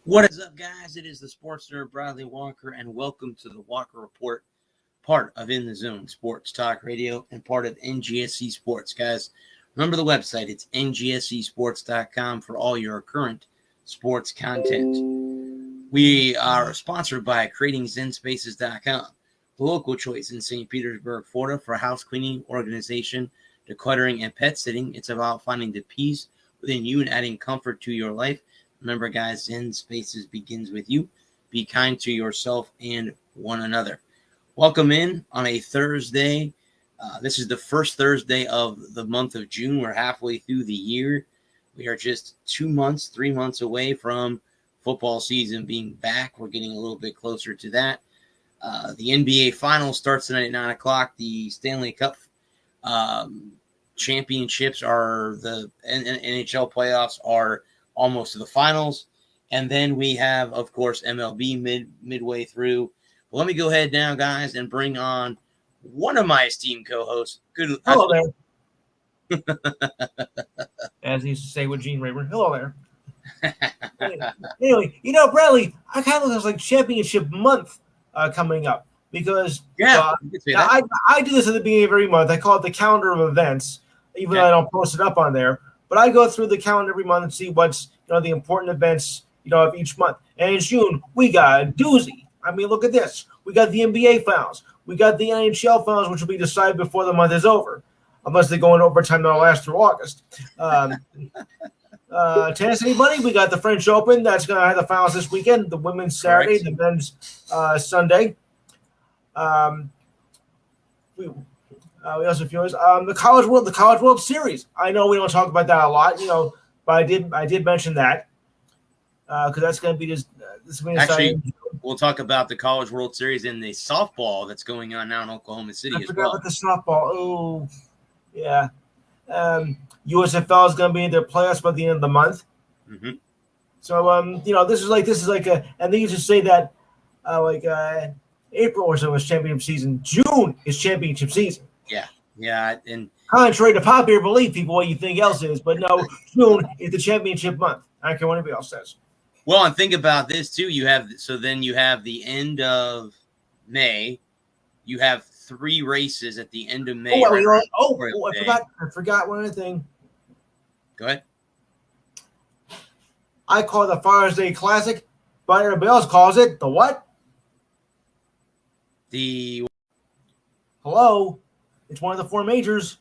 What is up, guys? It is the sports nerd Bradley Walker, and welcome to the Walker Report, part of In the Zone Sports Talk Radio and part of NGSC Sports. Guys, remember the website. It's ngscsports.com for all your current sports content. We are sponsored by creatingzenspaces.com, the local choice in St. Petersburg, Florida for house cleaning, organization, decluttering, and pet sitting. It's about finding the peace within you and adding comfort to your life. Remember, guys, Zen Spaces begins with you. Be kind to yourself and one another. Welcome in on a Thursday. This is the first Thursday of the month of June. We're halfway through the year. We are just 3 months away from football season being back. We're getting a little bit closer to that. The NBA Finals starts tonight at 9 o'clock. The Stanley Cup championships are the NHL playoffs are almost to the finals. And then we have, of course, MLB midway through. But let me go ahead now, guys, and bring on one of my esteemed co-hosts. Hello there. As he used to say with Gene Rayburn. Hello there. Anyway, Bradley, I kind of look like championship month coming up because I do this at the beginning of every month. I call it the calendar of events, even though I don't post it up on there. But I go through the calendar every month and see what's the important events of each month. And in June, we got a doozy. I mean, look at this. We got the NBA Finals. We got the NHL Finals, which will be decided before the month is over, unless they go in overtime that'll last through August. Tennis, anybody? We got the French Open. That's going to have the finals this weekend. The women's Saturday, the men's Sunday. We also feel the College World Series. I know we don't talk about that a lot, but I did mention that because that's going to be this. Actually, we'll talk about the College World Series and the softball that's going on now in Oklahoma City as well. About the softball. Oh, yeah. USFL is going to be in their playoffs by the end of the month. Mm-hmm. So, this is like and they used to say that April or so is championship season. June is championship season. Yeah, and contrary to popular belief, people, what you think else is, but no, June is the championship month. I don't care what anybody else says. Well, and think about this too. Then you have the end of May. You have 3 races at the end of May. I forgot one other thing. Go ahead. I call it the Father's Day Classic, but everybody else calls it the what? Hello. It's one of the 4 majors.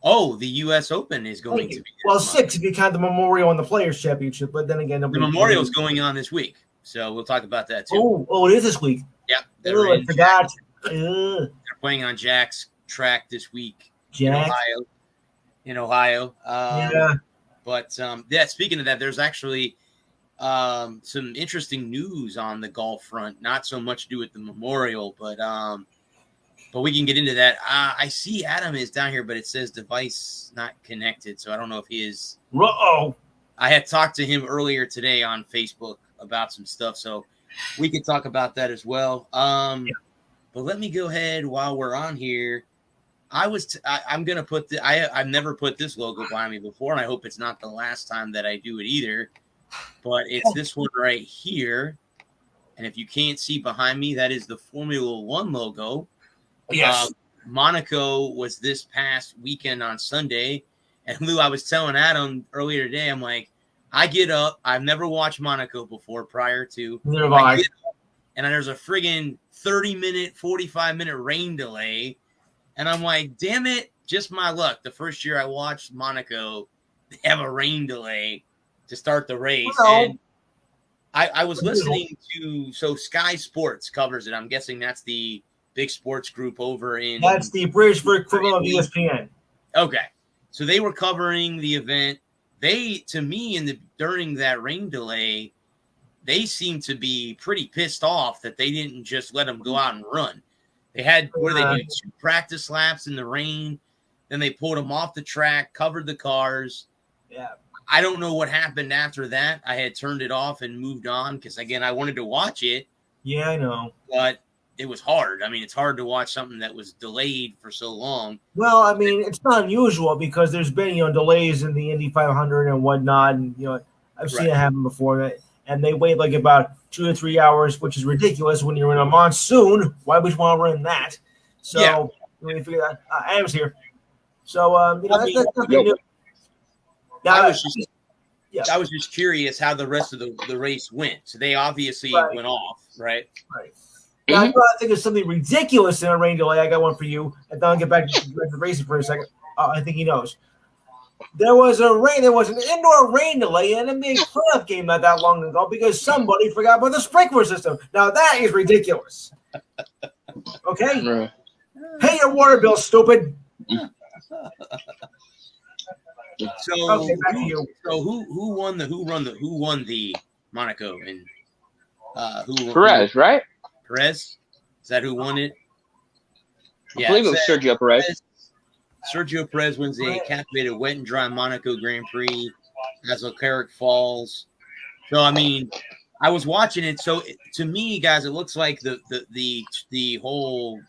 Oh, the U.S. Open is going to be. Well, 6 if you count the Memorial and the Players' Championship, but then again, the Memorial is going on this week, so we'll talk about that too. Oh, it is this week. Yeah, I forgot. They're playing on Jack's track this week in Ohio. But speaking of that, there's actually some interesting news on the golf front. Not so much to do with the Memorial, but we can get into that. I see Adam is down here, but it says device not connected, so I don't know if he is. Uh-oh. I had talked to him earlier today on Facebook about some stuff, so we can talk about that as well. But let me go ahead while we're on here. I'm gonna put I've never put this logo behind me before, and I hope it's not the last time that I do it either. But it's this one right here, and if you can't see behind me, that is the Formula One logo. Yes. Monaco was this past weekend on Sunday. And Lou, I was telling Adam earlier today, I'm like, I get up. I've never watched Monaco before prior to. Neither have I. And there's a friggin' 30-minute, 45-minute rain delay. And I'm like, damn it, just my luck. The first year I watched Monaco, they have a rain delay to start the race. And I was listening to, so Sky Sports covers it. I'm guessing that's the big sports group over in. That's the British equivalent of ESPN. Okay. So they were covering the event. They, to me, during that rain delay, they seemed to be pretty pissed off that they didn't just let them go out and run. They had, what do they do? 2 practice laps in the rain. Then they pulled them off the track, covered the cars. Yeah. I don't know what happened after that. I had turned it off and moved on because, again, I wanted to watch it. Yeah, I know. But it was hard. I mean, it's hard to watch something that was delayed for so long. Well, I mean, it's not unusual because there's been, delays in the Indy 500 and whatnot. And, I've seen it happen before. and they wait like about 2 to 3 hours, which is ridiculous when you're in a monsoon. Why would you want to run that? So we figure that Adam's here. So that's nothing new. Now, I was just curious how the rest of the race went. So they obviously went off, right? Right. Now, I think there's something ridiculous in a rain delay. I got one for you, and then I'll get back to the racing for a second. I think he knows. There was an indoor rain delay in an NBA playoff game not that long ago because somebody forgot about the sprinkler system. Now that is ridiculous. Okay, pay your water bill, stupid. So, okay, back to you. So who won the Monaco and Perez, right? Perez, is that who won it? Yeah, I believe it was Sergio Perez. Sergio Perez wins the captivated wet and dry Monaco Grand Prix as Leclerc falls. So I mean, I was watching it. So to me, guys, it looks like the whole.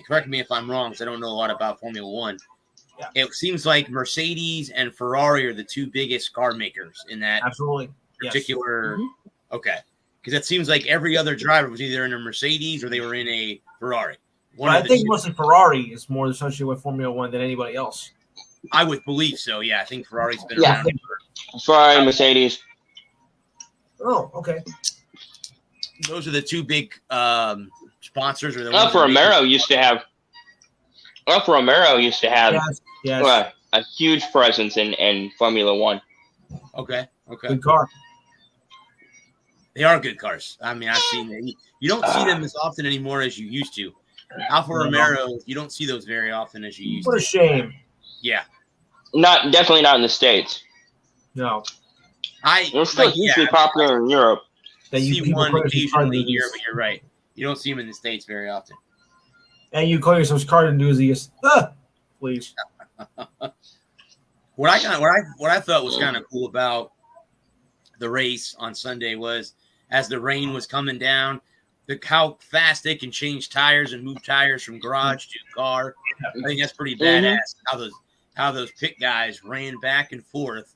Correct me if I'm wrong, because I don't know a lot about Formula One. Yeah. It seems like Mercedes and Ferrari are the two biggest car makers in that particular. Yes. Okay, because it seems like every other driver was either in a Mercedes or they were in a Ferrari. I think mostly Ferrari is more associated with Formula One than anybody else. I would believe so. Yeah, I think Ferrari's been around. Ferrari, Mercedes. Oh, okay. Those are the two big sponsors. Or the Alfa Romero used to have. A huge presence in Formula One. Okay. Good car. They are good cars. I mean, I've seen them. You don't see them as often anymore as you used to. Alfa Romero, you don't see those very often as you used to. What a shame. Yeah. Definitely not in the States. No. They're still hugely popular in Europe. You see one occasionally here, but you're right. You don't see them in the States very often. And you call yourselves car enthusiasts. Please. What I thought was kind of cool about the race on Sunday was as the rain was coming down, how fast they can change tires and move tires from garage to car. I think that's pretty badass. How those pit guys ran back and forth,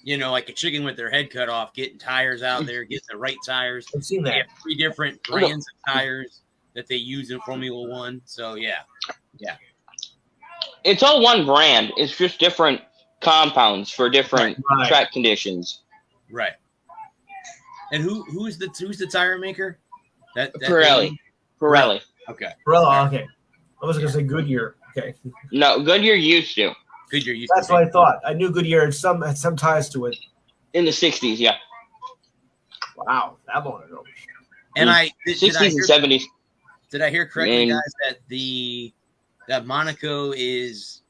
like a chicken with their head cut off, getting tires out there, getting the right tires. I've seen that. They have 3 different brands of tires that they use in Formula One. So yeah. It's all one brand. It's just different compounds for different track conditions. Right. And who's the tire maker? That Pirelli. Okay. Pirelli. Okay. I was gonna say Goodyear. Okay. No, Goodyear used to. That's what I thought. I knew Goodyear had some ties to it. In the 60s, yeah. Wow, that long ago. And 60s and 70s. Did I hear correctly, guys, that Monaco is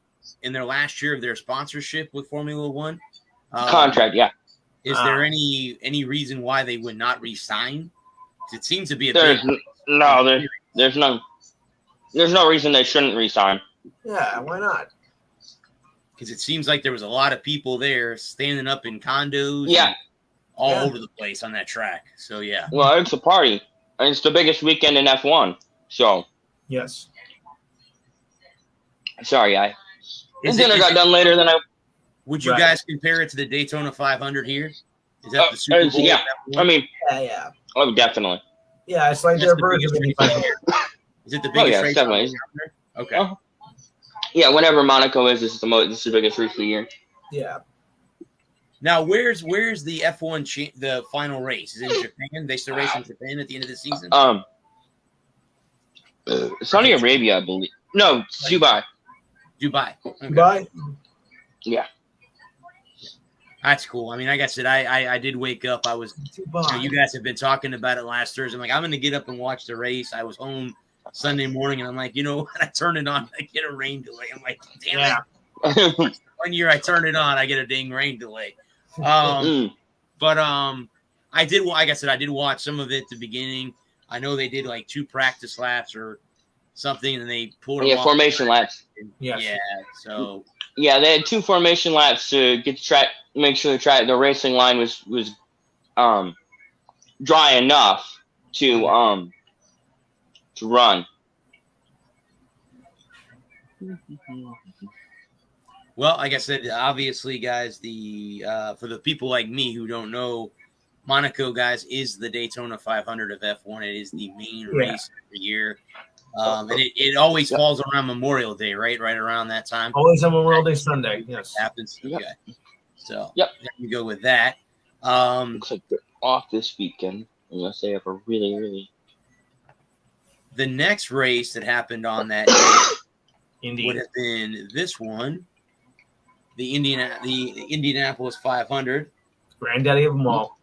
in their last year of their sponsorship with Formula One? Contract, yeah. Is there any reason why they would not re-sign? It seems to be there's no reason they shouldn't re-sign. Yeah, why not? Because it seems like there was a lot of people there standing up in condos, all over the place on that track. So yeah. Well, it's a party, and it's the biggest weekend in F1. So yes. Sorry, dinner got done later than I. Would you guys compare it to the Daytona 500 here? Is that the Super Bowl? Yeah, I mean, yeah. Oh, definitely. Yeah, it's like their version of the 500. Is it the biggest race? Definitely. Okay. Yeah, whenever Monaco is, this is the biggest race of the year. Yeah. Now, where's the F1 the final race? Is it in Japan? They still race in Japan at the end of the season? Saudi Arabia, I believe. No, Dubai. Okay. Dubai? Yeah. That's cool. I mean, like I said, I did wake up. I was, you guys have been talking about it last Thursday. I'm like, I'm going to get up and watch the race. I was home Sunday morning, and I'm like, when I turn it on, I get a rain delay. I'm like, damn it. 1 year I turn it on, I get a dang rain delay. But I did, like I said, I did watch some of it at the beginning. I know they did like 2 practice laps or something, and they pulled them off. Formation laps. Yeah. So. Yeah, they had 2 formation laps to get the track, make sure the racing line was dry enough to run. Well, like I said, obviously, guys, the for the people like me who don't know Monaco, guys, is the Daytona 500 of F1. It is the main race every year. And it always falls around Memorial Day, right? Right around that time. Always on Memorial Day Sunday, yes. Happens. Okay. So there you go with that. Looks like they're off this weekend, unless they have a really... The next race that happened on that day would have been this one, the Indianapolis 500. Granddaddy of them all.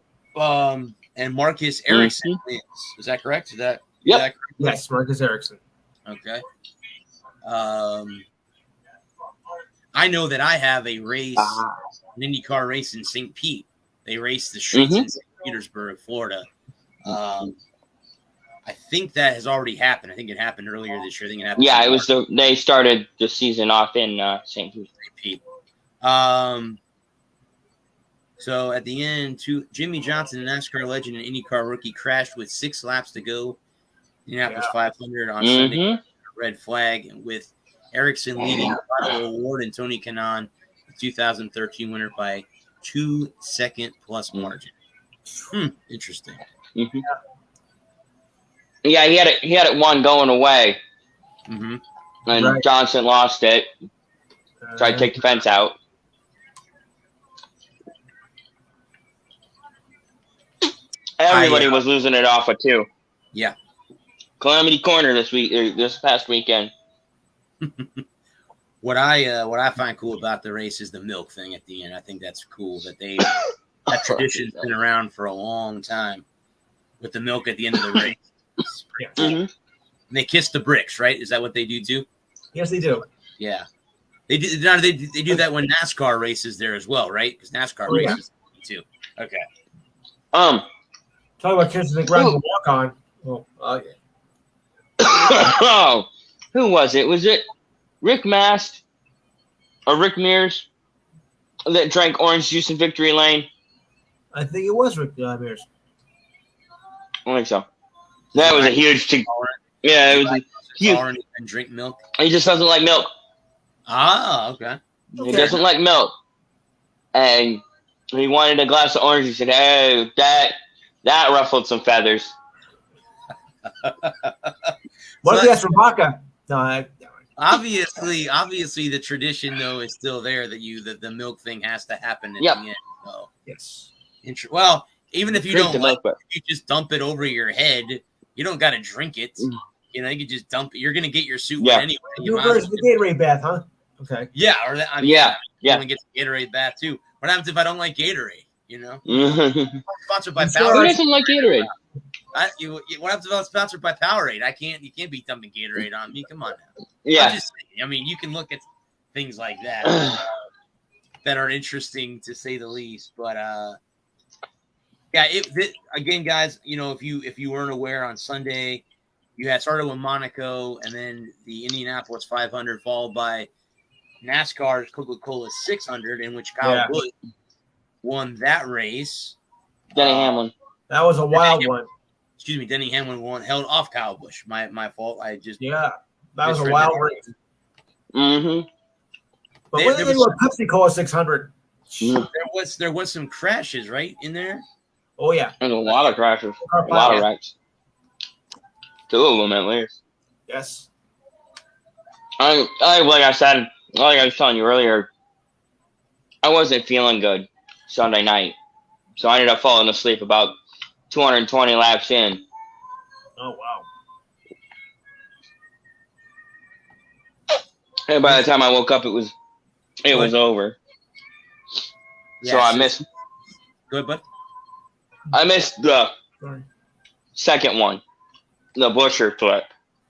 And Marcus Ericsson wins. Is that correct? Is that correct? Yes, Marcus Ericsson. Okay. I know that I have a race, an IndyCar race in St. Pete. They race the streets in St. Petersburg, Florida. I think that has already happened. I think it happened earlier this year. I think it happened. Yeah, it was they started the season off in St. Pete. So at the end, Jimmy Johnson, a NASCAR legend and IndyCar rookie, crashed with 6 laps to go. Indianapolis 500 on Sunday, red flag, with Ericsson leading the award and Tony Kanaan, the 2013 winner, by 2-second plus margin. Interesting. Mm-hmm. Yeah, he had it one going away, and Johnson lost it. Tried to take the fence out. Everybody was losing it off of 2. Yeah. Calamity Corner this past weekend. What I find cool about the race is the milk thing at the end. I think that's cool that that tradition's been around for a long time with the milk at the end of the race. And they kiss the bricks, right? Is that what they do too? Yes, they do. Yeah. They do. They do that when NASCAR races there as well, right? Because NASCAR races too. Okay. Talk about kissing the ground to walk on. Who was it? Was it Rick Mast or Rick Mears that drank orange juice in Victory Lane? I think it was Rick Mears. I think so. That was a huge thing. Yeah, it was huge. And drink milk. He just doesn't like milk. Ah, okay. He doesn't like milk, and he wanted a glass of orange. He said, "Hey, that ruffled some feathers." What if he asked for vodka? No, obviously, the tradition though is still there that the milk thing has to happen at the end. So yes. Well, even if you don't like it, you just dump it over your head. You don't got to drink it. You know, you can just dump it. You're gonna get your suit wet anyway. You versus the Gatorade bath, huh? Okay. Yeah, or that. I mean, I want to get the Gatorade bath too. What happens if I don't like Gatorade? You know, sponsored by Powerade. Who doesn't like Gatorade? What happens if I'm sponsored by Powerade? You can't be dumping Gatorade on me. Come on now. Yeah. I'm just saying, I mean, you can look at things like that that are interesting to say the least. But again, guys, you know, if you weren't aware, on Sunday, you had started with Monaco and then the Indianapolis 500, followed by NASCAR's Coca-Cola 600, in which Kyle Busch won that race. Denny Hamlin. That was a wild one. Excuse me, Denny Hamlin held off Kyle Busch. My fault. That was a wild race. Mm-hmm. But what did they do with Pepsi Cola 600? There was some crashes right in there. Oh yeah, there's a lot of crashes, a lot of wrecks. 2 of them at least. Yes. Like I was telling you earlier, I wasn't feeling good Sunday night, so I ended up falling asleep about 220 laps in. Oh wow! And by the time I woke up, it was over. Yeah, so I missed. Good, bud. I missed the second one, the Busher flip.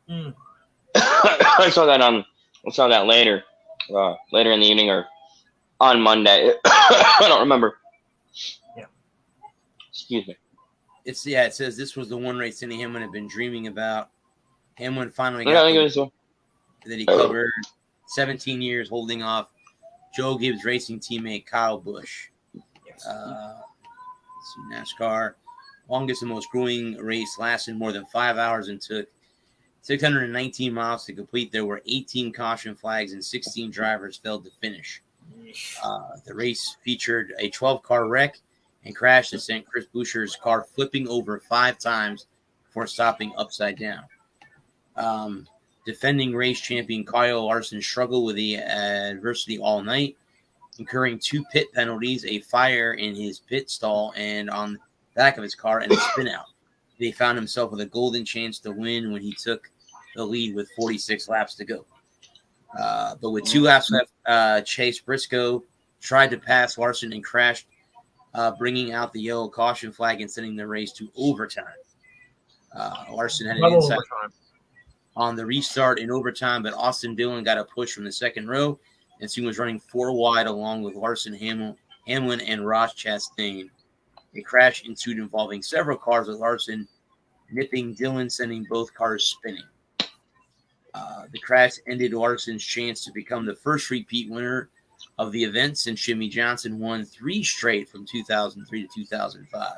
I saw that later in the evening or on Monday. I don't remember. Yeah. Excuse me. It says this was the one race Denny Hamlin had been dreaming about. Hamlin finally got that he covered 17 years holding off Joe Gibbs Racing teammate Kyle Busch. Yes. NASCAR, longest and most grueling race, lasted more than 5 hours and took 619 miles to complete. There were 18 caution flags and 16 drivers failed to finish. The race featured a 12-car wreck and crashed and sent Chris Buescher's car flipping over 5 times before stopping upside down. Defending race champion Kyle Larson struggled with the adversity all night, incurring 2 pit penalties, a fire in his pit stall and on the back of his car, and a spin out. He found himself with a golden chance to win when he took the lead with 46 laps to go. But with 2 laps left, Chase Briscoe tried to pass Larson and crashed, bringing out the yellow caution flag and sending the race to overtime. Larson had an inside on the restart in overtime, but Austin Dillon got a push from the second row and soon was running 4 wide along with Larson, Hamlin, and Ross Chastain. A crash ensued involving several cars with Larson nipping Dillon, sending both cars spinning. The crash ended Larson's chance to become the first repeat winner of the event since Jimmy Johnson won 3 straight from 2003 to 2005.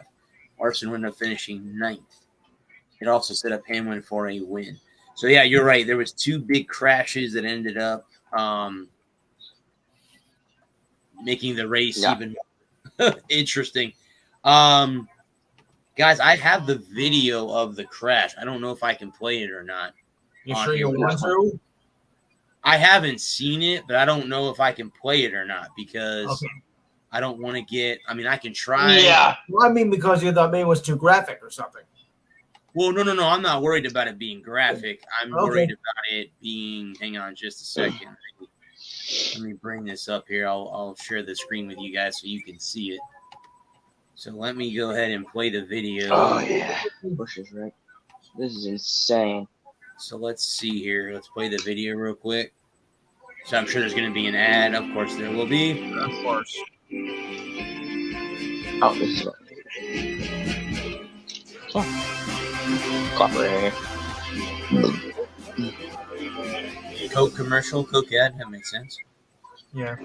Larson ended up finishing 9th. It also set up Hamlin for a win. So, yeah, you're right. There was 2 big crashes that ended up making the race even more interesting. Guys, I have the video of the crash. I don't know if I can play it or not. You sure you want to? I haven't seen it, but I don't know if I can play it or not because I don't want to get – I mean, I can try. Yeah. Well, I mean, because you thought maybe it was too graphic or something. Well, no. I'm not worried about it being graphic. I'm worried about it being – hang on just a second. Let me bring this up here. I'll share the screen with you guys so you can see it. So let me go ahead and play the video. Oh, yeah. Bush is right. This is insane. So let's see here. Let's play the video real quick. So I'm sure there's going to be an ad. Of course there will be. Of course. Oh, this is copper here. Coke commercial, Coke ad. That makes sense. Yeah.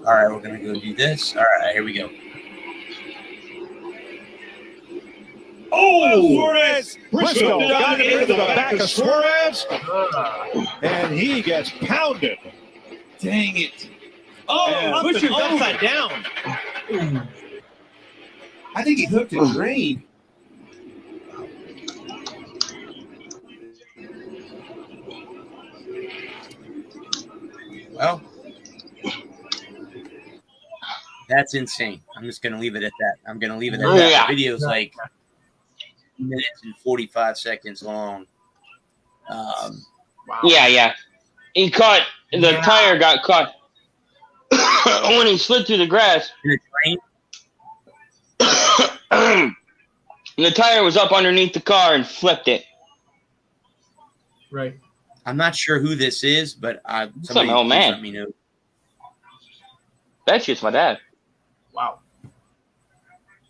All right, we're going to go do this. All right, here we go. Oh, Suarez! Briscoe got into the back of Suarez, and he gets pounded. Dang it. Oh, Buescher's upside down. I think he hooked a drain. Well, that's insane. I'm just going to leave it at that. I'm going to leave it at that. The video's like minutes and 45 seconds long. Wow. Yeah. He caught – the tire got caught when he slid through the grass. In a train? The tire was up underneath the car and flipped it. Right. I'm not sure who this is, but Some old man. Let me know. Bet you it's my dad. Wow.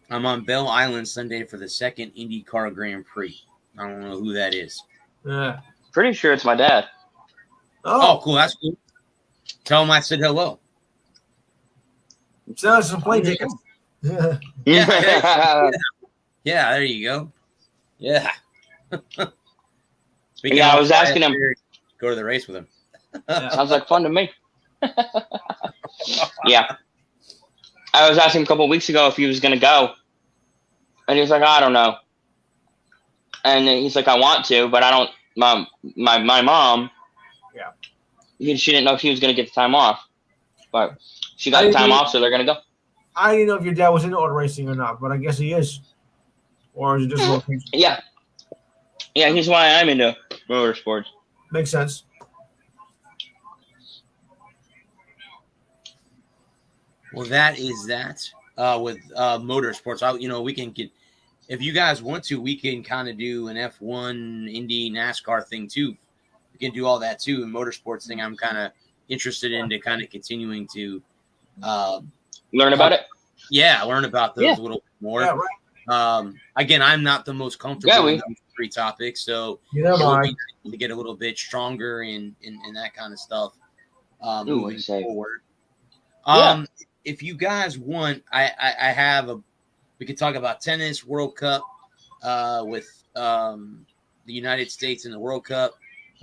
I'm on Belle Island Sunday for the second IndyCar Grand Prix. I don't know who that is. Yeah. Pretty sure it's my dad. Oh, cool. That's cool. Tell him I said hello. Sell some plane tickets. Yeah, there you go. Yeah. I was asking him. Go to the race with him. Sounds like fun to me. Yeah. I was asking him a couple of weeks ago if he was going to go. And he was like, I don't know. And he's like, I want to, but I don't. My mom. Yeah. She didn't know if he was going to get the time off. But she got the time off, so they're going to go. I didn't know if your dad was into auto racing or not, but I guess he is. Or is it just location? Yeah. Yeah, here's why I'm into motorsports. Makes sense. Well, that is that with motorsports. We can get, if you guys want to, we can kind of do an F1, Indy, NASCAR thing too. We can do all that too. And motorsports thing, I'm kind of interested in to kind of continuing to learn about it. Yeah, learn about those a little bit more. Yeah, right. Again, I'm not the most comfortable in those 3 topics, so to get a little bit stronger in that kind of stuff moving forward. If you guys want, I have we could talk about tennis, World Cup with the United States in the World Cup.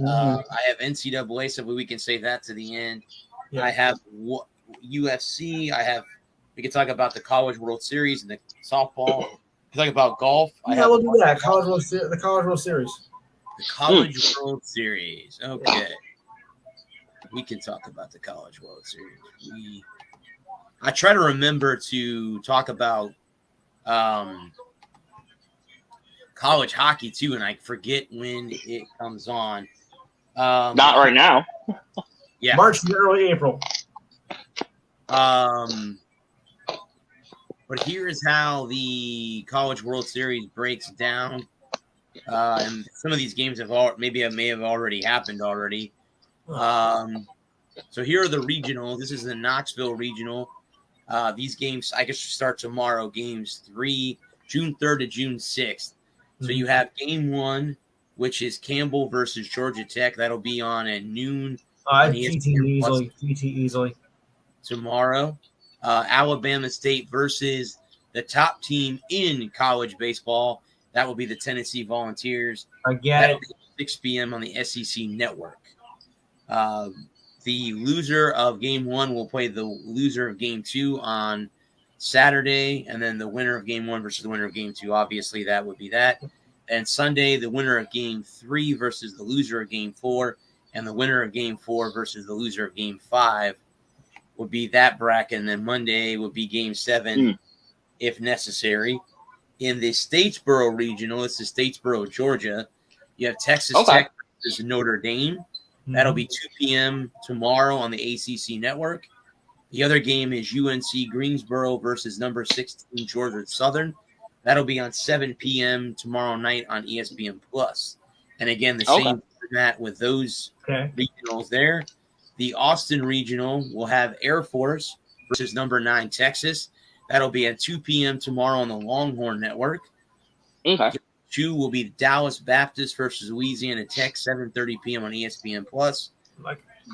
I have NCAA stuff, but we can save that to the end. Yeah. I have UFC. I have We can talk about the College World Series and the softball. We can talk about golf. Yeah, we'll do that. The College World Series. The College World Series. Okay. We can talk about the College World Series. I try to remember to talk about college hockey too, and I forget when it comes on. Not right now. Yeah, March and early April. But here is how the College World Series breaks down. And some of these games may have already happened already. So here are the regional. This is the Knoxville regional. These games, I guess, start tomorrow. Games 3, June 3rd to June 6th. So you have game 1, which is Campbell versus Georgia Tech. That'll be on at noon. GT easily. Tomorrow. Alabama State versus the top team in college baseball. That will be the Tennessee Volunteers. Again. 6 p.m. on the SEC Network. The loser of game 1 will play the loser of game 2 on Saturday, and then the winner of game 1 versus the winner of game 2. Obviously, that would be that. And Sunday, the winner of game 3 versus the loser of game 4, and the winner of game 4 versus the loser of game 5 would be that bracket. And then Monday would be game 7, if necessary. In the Statesboro regional, it's the Statesboro, Georgia. You have Texas Tech versus Notre Dame. That'll be 2 p.m. tomorrow on the ACC network. The other game is UNC Greensboro versus number 16 Georgia Southern. That'll be on 7 p.m. tomorrow night on ESPN Plus. And again, the same format with those regionals there. The Austin regional will have Air Force versus number 9 Texas. That'll be at 2 p.m. tomorrow on the Longhorn Network. 2 will be Dallas Baptist versus Louisiana Tech, 7:30 p.m. on ESPN Plus.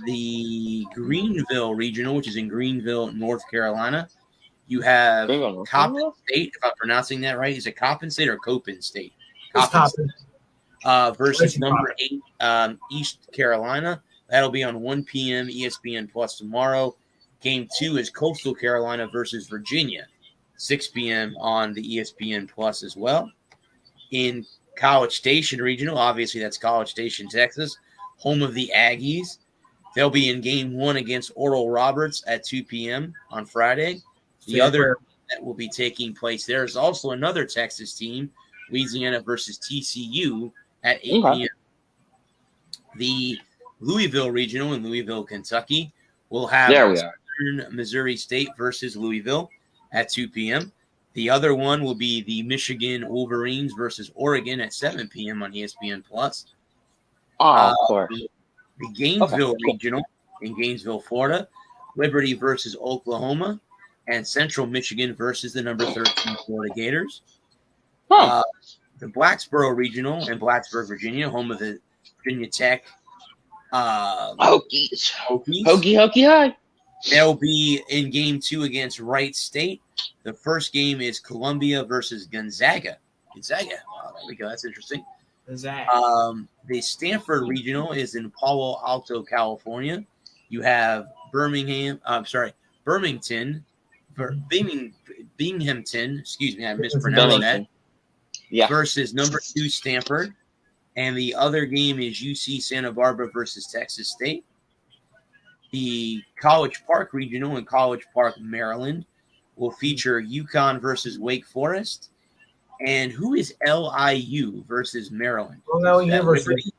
The Greenville regional, which is in Greenville, North Carolina. You have Coppin State, if I'm pronouncing that right. Is it Coppin State or Coppin State? Coppin. Versus number 8 East Carolina. That'll be on 1 p.m. ESPN Plus tomorrow. Game 2 is Coastal Carolina versus Virginia, 6 p.m. on the ESPN Plus as well. In College Station regional, obviously that's College Station, Texas, home of the Aggies. They'll be in game 1 against Oral Roberts at 2 p.m. on Friday. The other that will be taking place there is also another Texas team, Louisiana versus TCU at 8 p.m. The Louisville regional in Louisville, Kentucky will have Missouri State versus Louisville at 2 p.m. The other one will be the Michigan Wolverines versus Oregon at 7 p.m. on ESPN Plus. Of course. The Gainesville regional in Gainesville, Florida, Liberty versus Oklahoma, and Central Michigan versus the number 13 Florida Gators. The Blacksboro regional in Blacksburg, Virginia, home of the Virginia Tech Hokies. Hokey high. They'll be in game 2 against Wright State. The first game is Columbia versus Gonzaga. Wow, there we go. That's interesting. The Stanford regional is in Palo Alto, California. You have Binghamton. Excuse me, I mispronounced that. Yeah. Versus number 2 Stanford, and the other game is UC Santa Barbara versus Texas State. The College Park regional in College Park, Maryland, will feature UConn versus Wake Forest. And who is LIU versus Maryland? Long Island University.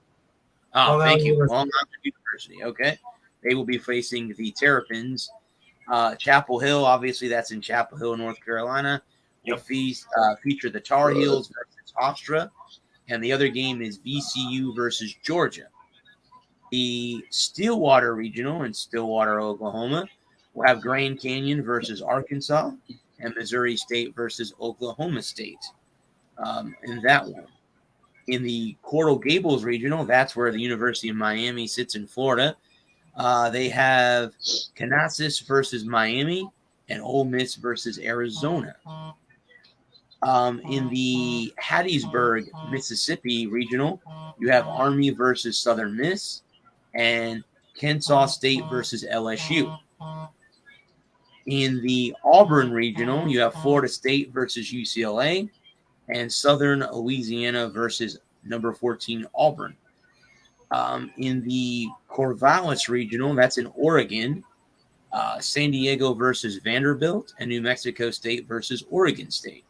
Thank you. Long Island University. Okay. They will be facing the Terrapins. Chapel Hill, obviously that's in Chapel Hill, North Carolina. Will feature the Tar Heels versus Hofstra. And the other game is VCU versus Georgia. The Stillwater regional in Stillwater, Oklahoma, will have Grand Canyon versus Arkansas and Missouri State versus Oklahoma State. In that one. In the Coral Gables regional, that's where the University of Miami sits in Florida. They have Canasas versus Miami and Ole Miss versus Arizona. In the Hattiesburg, Mississippi regional, you have Army versus Southern Miss and Kennesaw State versus LSU. In the Auburn Regional, you have Florida State versus UCLA and Southern Louisiana versus number 14 Auburn. In the Corvallis Regional, that's in Oregon, San Diego versus Vanderbilt and New Mexico State versus Oregon State.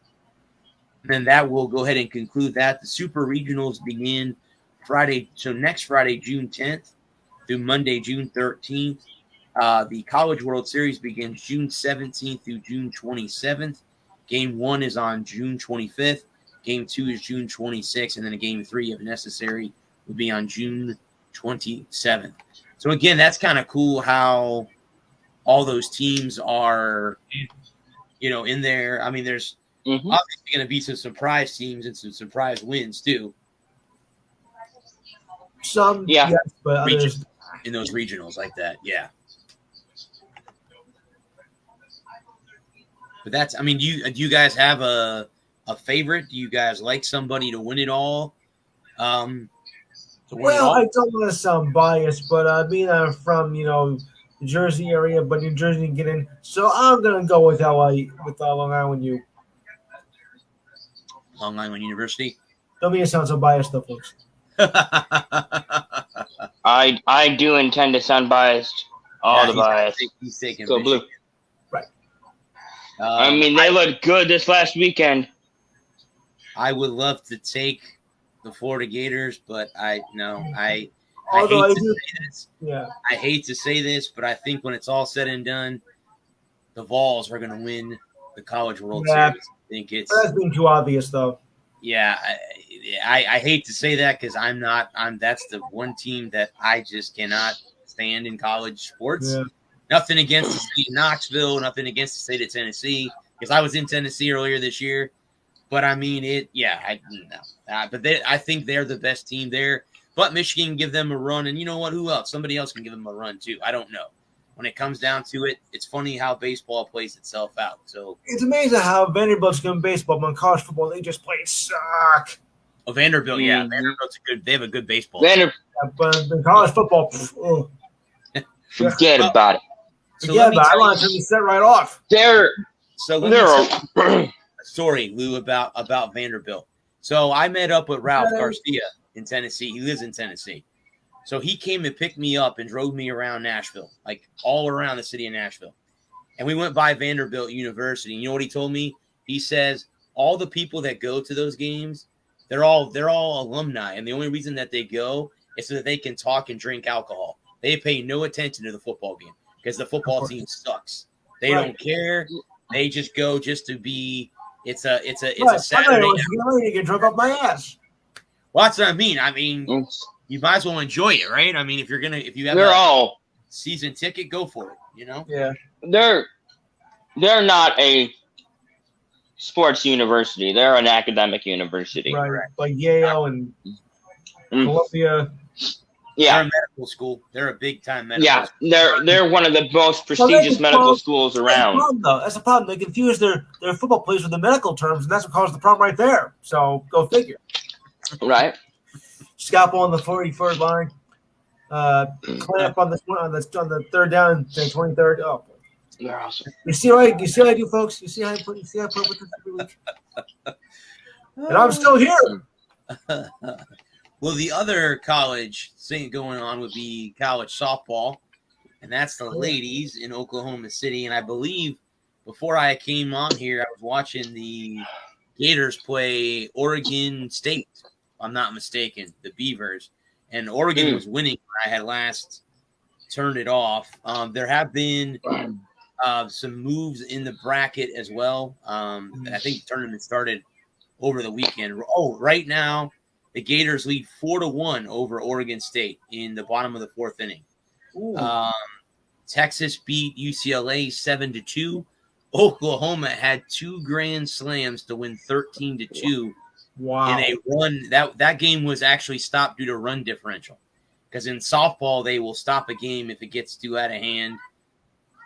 And then that will go ahead and conclude that. The Super Regionals begin Friday, so next Friday, June 10th through Monday, June 13th. The College World Series begins June 17th through June 27th. Game 1 is on June 25th. Game 2 is June 26th. And then Game 3, if necessary, will be on June 27th. So, again, that's kind of cool how all those teams are, in there. I mean, there's obviously going to be some surprise teams and some surprise wins, too. Some, yes, but others. In those regionals like that, yeah. But that's, I mean, do you guys have a favorite? Do you guys like somebody to win it all? I don't want to sound biased, but being I'm from, the Jersey area, but New Jersey didn't get in, so I'm gonna go with Long Island U. Long Island University. Don't mean to sound so biased, though, folks. I do intend to sound biased. All the bias. He's taking go blue. Right. I mean, they looked good this last weekend. I would love to take the Florida Gators, but I hate to say this, but I think when it's all said and done, the Vols are going to win the College World Series. I think that's being too obvious, though. Yeah, I hate to say that because that's the one team that I just cannot stand in college sports. Yeah. Nothing against the state of Knoxville, nothing against the state of Tennessee, because I was in Tennessee earlier this year. But I mean, I think they're the best team there. But Michigan can give them a run, and you know what? Who else? Somebody else can give them a run too. I don't know. When it comes down to it, it's funny how baseball plays itself out. So it's amazing how Vanderbilt's good in baseball, but in college football they just play suck. Oh, Vanderbilt, yeah, Vanderbilt's they have a good baseball. But in college football, forget about it. I want to set right off. Story, Lou, about Vanderbilt. So I met up with Ralph Garcia in Tennessee. He lives in Tennessee. So he came and picked me up and drove me around Nashville, like all around the city of Nashville. And we went by Vanderbilt University. And you know what he told me? He says all the people that go to those games, they're all alumni. And the only reason that they go is so that they can talk and drink alcohol. They pay no attention to the football game because the football team sucks. They don't care. They just go just to be. It's a Saturday. You get drunk off my ass. Well, that's what I mean. I mean, you might as well enjoy it, right? I mean, if you have a season ticket, go for it. Yeah. They're not a sports university. They're an academic university. Right. Like Yale and Columbia. Yeah. They're a medical school. They're a big time medical school. They're one of the most prestigious medical schools around. That's the problem. They confuse their football players with the medical terms, and that's what caused the problem right there. So go figure. Right. Scalpel on the 43rd line. Clamp on the third down and 23rd. Oh, they're awesome. You see what I do, folks? You see how I put this every week? And I'm still here. Well, the other college thing going on would be college softball, and that's the ladies in Oklahoma City. And I believe before I came on here, I was watching the Gators play Oregon State, if I'm not mistaken, the Beavers. And Oregon was winning when I had last turned it off. There have been some moves in the bracket as well. I think the tournament started over the weekend. Oh, right now, the Gators lead 4-1 over Oregon State in the bottom of the fourth inning. Texas beat UCLA 7-2. Oklahoma had 2 grand slams to win 13-2. Wow. In a run, that game was actually stopped due to run differential. Because in softball, they will stop a game if it gets too out of hand.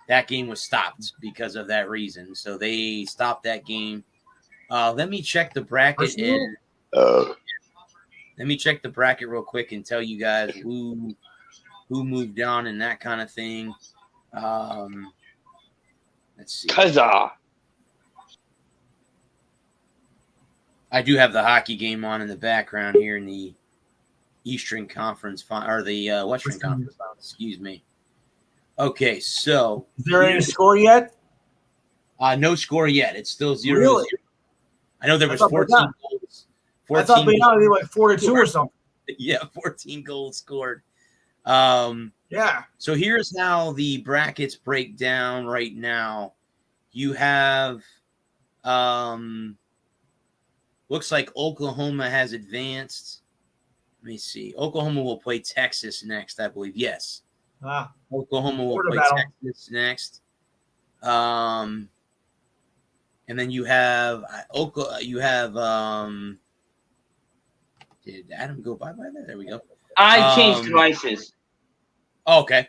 That game was stopped because of that reason. So they stopped that game. Let me check the bracket. Let me check the bracket real quick and tell you guys who moved on and that kind of thing. Let Let's see. Huzzah. I do have the hockey game on in the background here in the Eastern Conference or the Western Conference. Excuse me. Okay, so is there any score yet? No score yet. It's still 0-0. Really? I know there was 14 goals. 14 I thought they had like 4-2 or something. Yeah, 14 goals scored. Yeah. So here's how the brackets break down right now. You have looks like Oklahoma has advanced. Let me see. Oklahoma will play Texas next, I believe. Yes. Oklahoma will play Texas next. And then you have did Adam go by there? There we go. I changed devices. Okay.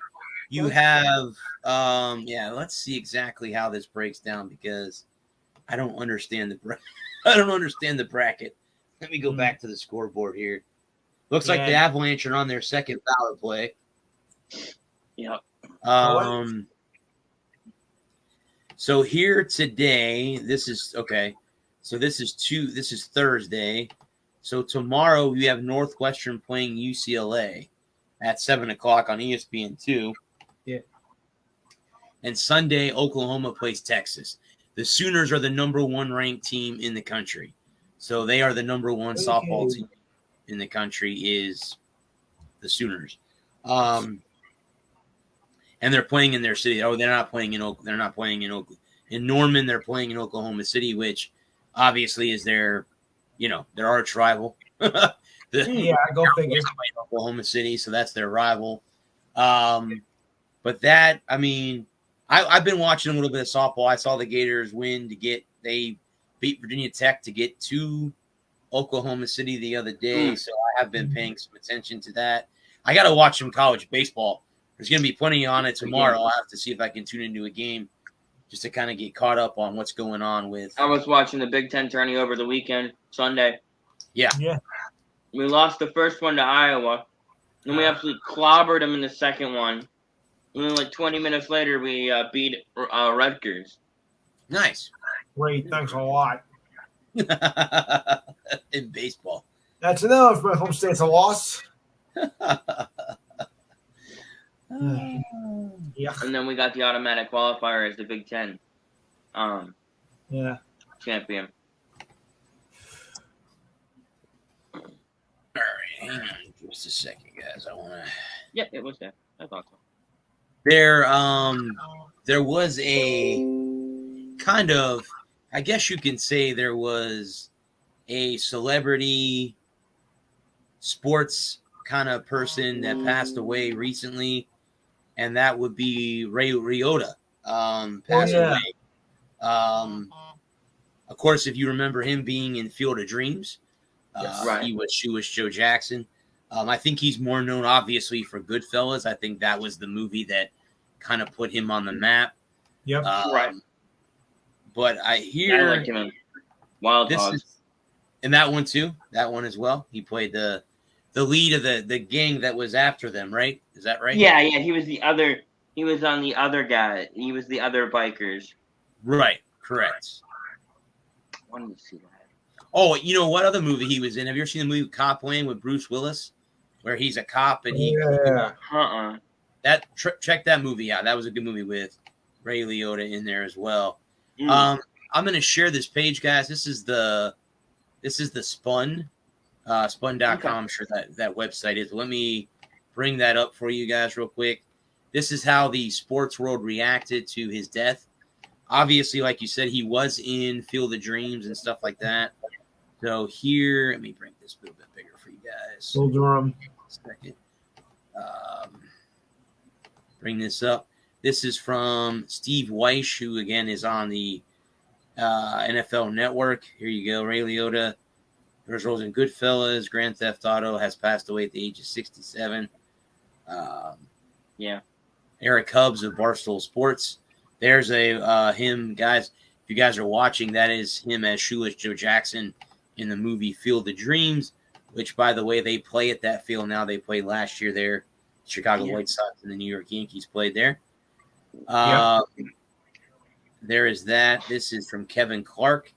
You have let's see exactly how this breaks down because I don't understand the bracket. Let me go back to the scoreboard here. Looks like the Avalanche are on their second power play. Yep. So here today, this is okay. So this is Thursday. So tomorrow we have Northwestern playing UCLA at 7:00 on ESPN2. Yeah. And Sunday, Oklahoma plays Texas. The Sooners are the number 1 ranked team in the country. So they are the number 1 softball team in the country is the Sooners. And they're playing in their city. Oh, they're not playing in Oakland. They're not playing in Oakland. In Norman, they're playing in Oklahoma City, which obviously is their arch rival. Go figure. Oklahoma City, so that's their rival. But that, I mean, I've been watching a little bit of softball. I saw the Gators win they beat Virginia Tech to get to Oklahoma City the other day. So I have been paying some attention to that. I got to watch some college baseball. There's going to be plenty on it tomorrow. I'll have to see if I can tune into a game just to kind of get caught up on what's going on with. I was watching the Big Ten tourney over the weekend, Sunday. Yeah. We lost the first one to Iowa. Then we absolutely clobbered them in the second one. And then like 20 minutes later, we beat Rutgers. Nice. Great. Thanks a lot. In baseball. That's enough. My home state's a loss. Yeah. And then we got the automatic qualifier as the Big Ten champion. All right, hang on just a second, guys. I want to. Yeah, it was there. I thought so. There was a kind of, I guess you can say there was a celebrity sports kind of person that passed away recently, and that would be Ray Liotta. Passed away. Of course, if you remember him being in Field of Dreams, right. He was Joe Jackson. I think he's more known, obviously, for Goodfellas. I think that was the movie that kind of put him on the map. Yep. Right. But I hear I like him in Wild Hogs. And that one too. That one as well. He played the lead of the gang that was after them, right? Is that right? Yeah. He was the other. He was on the other guy. He was the other bikers. Right. Correct. I wanted to see that. Oh, you know what other movie he was in? Have you ever seen the movie Cop Land with Bruce Willis, where he's a cop and he? Check that movie out. That was a good movie with Ray Liotta in there as well. I'm going to share this page, guys. This is the Spun, spun.com. Okay. I'm sure that website is. Let me bring that up for you guys real quick. This is how the sports world reacted to his death. Obviously, like you said, he was in Field of Dreams and stuff like that. So here, let me bring this a little bit bigger for you guys. Bull Durham. Second. Bring this up. This is from Steve Weish, who again is on the NFL Network. Here you go. Ray Liotta, there's roles in Goodfellas, Grand Theft Auto, has passed away at the age of 67. Eric Hubbs of Barstool Sports. There's him, guys. If you guys are watching, that is him as Shoeless Joe Jackson in the movie Field of Dreams, which, by the way, they play at that field now. They played last year there. Chicago White Sox and the New York Yankees played there. there is that. This is from Kevin Clark.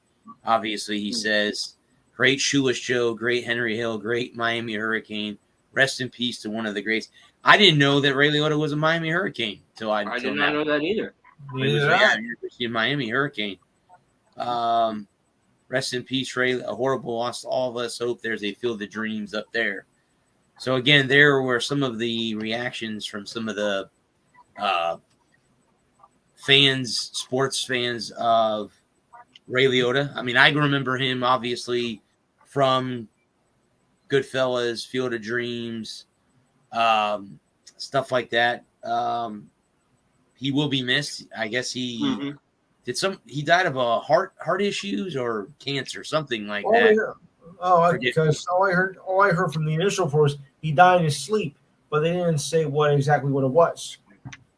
Obviously, he says, great Shoeless Joe, great Henry Hill, great Miami Hurricane. Rest in peace to one of the greats. I didn't know that Ray Liotta was a Miami Hurricane until I did not know that either. University of Miami Hurricane. Rest in peace, Ray. A horrible loss to all of us. Hope there's a field of dreams up there. So again, there were some of the reactions from some of the fans, sports fans of Ray Liotta. I mean, I remember him obviously from Goodfellas, Field of Dreams, stuff like that. He will be missed. I guess he died of a heart issues or cancer, something like that. Yeah. Because all I heard from the initial reports, he died in his sleep, but they didn't say what it was.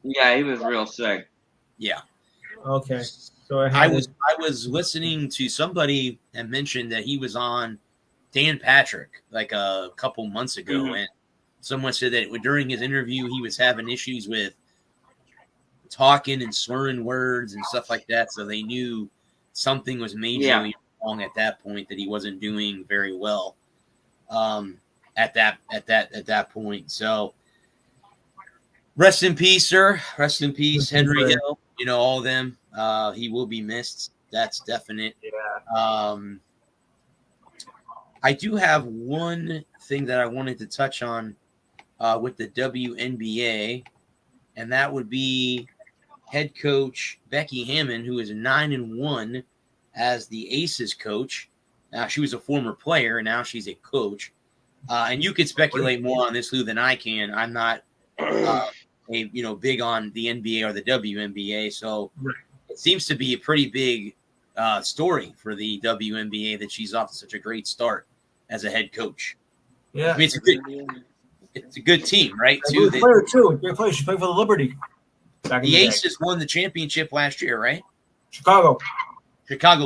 Yeah, he was real sick. Yeah. Okay. So I was listening to somebody and mentioned that he was on Dan Patrick like a couple months ago, and someone said that during his interview he was having issues with talking and slurring words and stuff like that, so they knew something was majorly wrong at that point, that he wasn't doing very well at that point. So rest in peace, sir. Rest in peace, Henry Hill. You know, all of them. He will be missed. That's definite. Yeah. I do have one thing that I wanted to touch on with the WNBA, and that would be head coach Becky Hammon, who is 9-1 as the Aces coach. Now, she was a former player, and now she's a coach. And you could speculate more on this, Lou, than I can. I'm not big on the NBA or the WNBA, so it seems to be a pretty big story for the WNBA that she's off to such a great start as a head coach. Yeah, I mean, it's a good team, right? Great player too. Great player. She played for the Liberty. The Aces won the championship last year, right? Chicago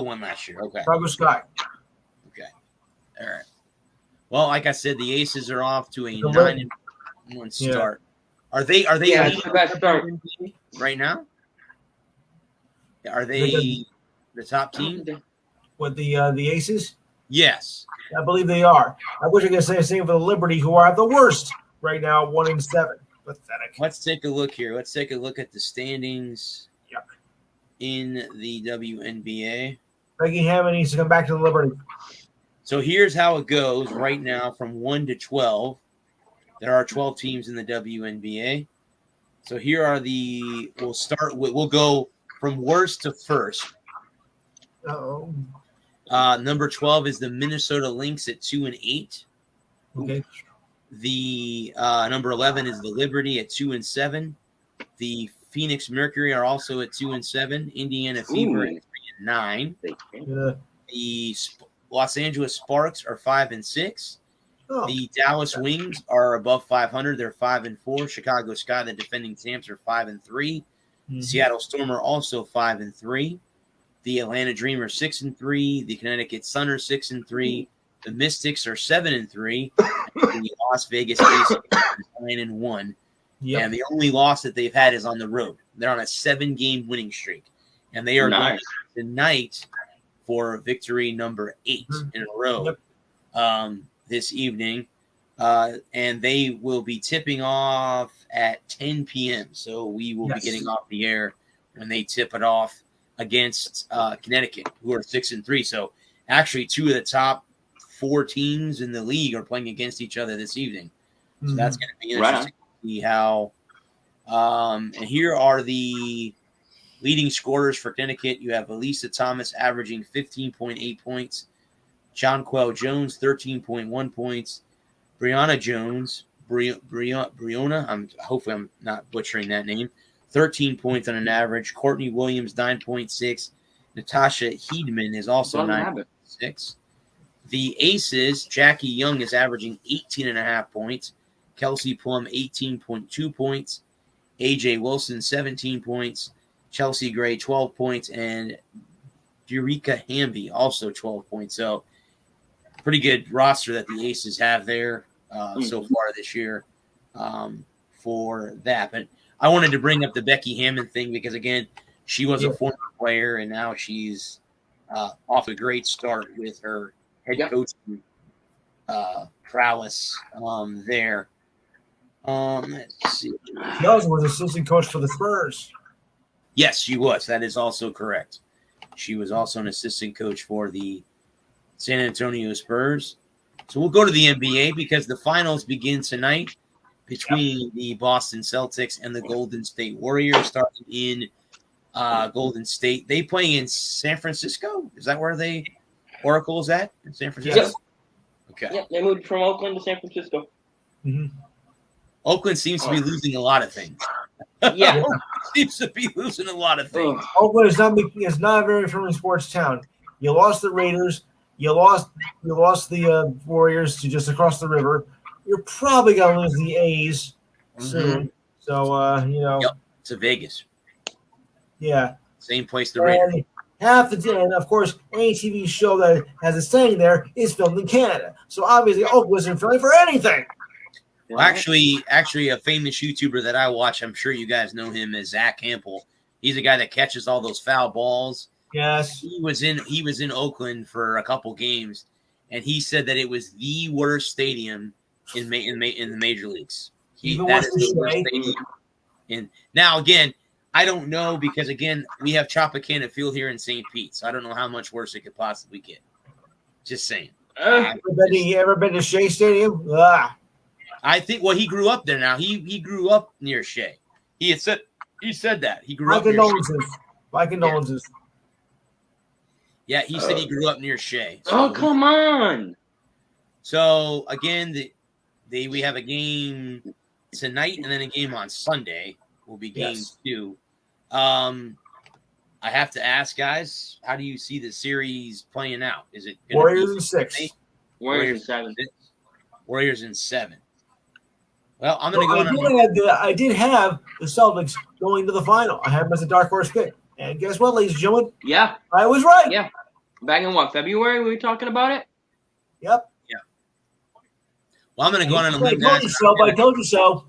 won last year. Okay. Chicago Sky. Okay. All right. Well, like I said, the Aces are off to a 9-1 start. Are they it's the best start right now? Are they the top team? With the Aces? Yes. I believe they are. I wish I could say the same for the Liberty, who are the worst right now, 1-7. Pathetic. Let's take a look here. Let's take a look at the standings in the WNBA. Becky Hammon needs to come back to the Liberty. So here's how it goes right now from 1 to 12. There are 12 teams in the WNBA. So here are we'll go from worst to first. Uh-oh. Number 12 is the Minnesota Lynx at 2-8. Okay. The number 11 is the Liberty at 2-7. The Phoenix Mercury are also at 2-7. Indiana Fever at 3-9. Yeah. The Los Angeles Sparks are 5-6. Oh. The Dallas Wings are above 500. They're 5-4. Chicago Sky, the defending champs, are 5-3. Mm-hmm. Seattle Storm are also 5-3. The Atlanta Dream are 6-3. The Connecticut Sun are 6-3. The Mystics are 7-3. And the Las Vegas Aces are 9-1. Yep. And the only loss that they've had is on the road. They're on a 7-game winning streak, and they are going tonight for victory number 8 in a row. Yep. This evening, and they will be tipping off at 10 p.m. So we will be getting off the air when they tip it off against Connecticut, who are 6-3. So actually, 2 of the top 4 teams in the league are playing against each other this evening. So that's going to be interesting to see how. And here are the leading scorers for Connecticut. You have Elisa Thomas averaging 15.8 points. Jonquel Jones, 13.1 points. Brianna Jones, Brianna, hopefully I'm not butchering that name, 13 points on an average. Courtney Williams, 9.6. Natasha Heedman is also 9.6. The Aces, Jackie Young is averaging 18.5 points. Kelsey Plum, 18.2 points. AJ Wilson, 17 points. Chelsea Gray, 12 points. And Eureka Hamby, also 12 points. So, pretty good roster that the Aces have there so far this year for that. But I wanted to bring up the Becky Hammon thing because, again, She was a former player, and now she's off a great start with her head coaching prowess there. Let's see. She also was assistant coach for the Spurs. Yes, she was. That is also correct. She was also an assistant coach for the San Antonio Spurs. So we'll go to the NBA because the finals begin tonight between the Boston Celtics and the Golden State Warriors, starting in Golden State. They play in San Francisco? Is that where Oracle is at? In San Francisco? Yes. Okay. Yep, they moved from Oakland to San Francisco. Mm-hmm. Oakland seems to be losing a lot of things. Yeah. Seems to be losing a lot of things. Oakland is not a very friendly sports town. You lost the Raiders. You lost the Warriors to just across the river. You're probably gonna lose the A's soon. So Yep, to Vegas. Yeah. Same place the Raiders. Half the day, and of course, any TV show that has a saying there is filmed in Canada. So obviously, Oakland isn't friendly for anything. Well, actually, a famous YouTuber that I watch, I'm sure you guys know him as Zach Campbell. He's a guy that catches all those foul balls. Yes. He was in Oakland for a couple games, and he said that it was the worst stadium in the major leagues. That is the worst stadium. And now again, I don't know because again, we have Tropicana Field here in St. Pete, so I don't know how much worse it could possibly get. Just saying. You ever been to Shea Stadium? I think. Well, he grew up there. Now he grew up near Shea. He said that he grew up near Shea. My condolences. Yeah, he said he grew up near Shea. So come on. So again, we have a game tonight and then a game on Sunday. Will be game 2. I have to ask, guys, how do you see the series playing out? Is it Warriors in 6? Warriors in 7. Warriors in 7. Well, I'm going to go. I did have the Celtics going to the final. I had them as a dark horse pick, and guess what, ladies and gentlemen? Yeah, I was right. Yeah, back in February? We were talking about it. Yep. Yeah. Well, I'm going to go on a limb. I told you so.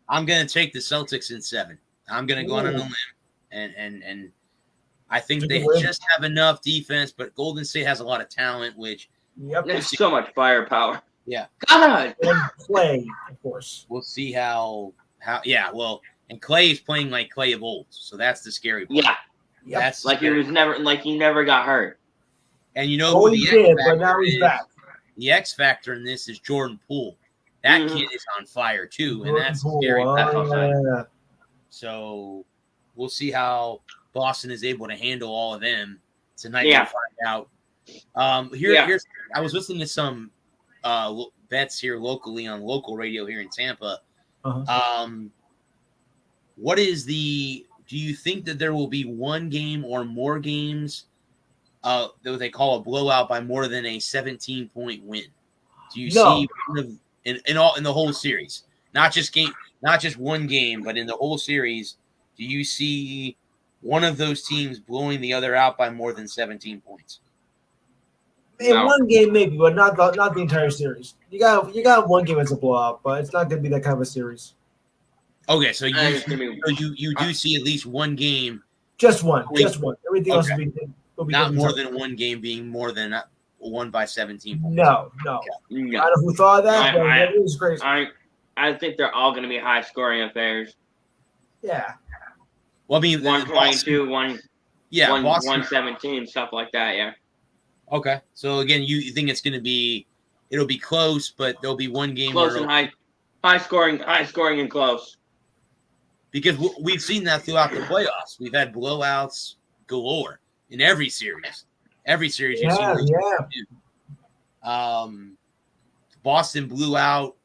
I'm going to take the Celtics in 7. I'm going to go on a limb, and I think they just have enough defense, but Golden State has a lot of talent, which there's so much firepower. Yeah. God. And Clay, of course. We'll see how and Clay is playing like Clay of old, so that's the scary part. Yeah. That's like he never got hurt. And you know he did, but now he's back. The X factor in this is Jordan Poole. That kid is on fire too, and that's scary. Yeah. So we'll see how Boston is able to handle all of them tonight. Yeah. We'll find out. Here's I was listening to some bets here locally on local radio here in Tampa. What is do you think that there will be one game or more games that they call a blowout by more than a 17-point win? Do you see in the whole series, not just one game, but in the whole series, do you see one of those teams blowing the other out by more than 17 points? In one game, maybe, but not the entire series. You got one game as a blowout, but it's not going to be that kind of a series. Okay, so you do see at least one game. Just one. Everything else will be not more than one game being more than one by 17 points. No. Okay. I don't know who thought of that, but it was crazy. I think they're all going to be high scoring affairs. Yeah. Well, I mean, 122, 117, stuff like that. Yeah. Okay, so again, you think it'll be close, but there'll be one game close and high scoring and close. Because we've seen that throughout the playoffs. We've had blowouts galore in every series. You've seen. Boston blew out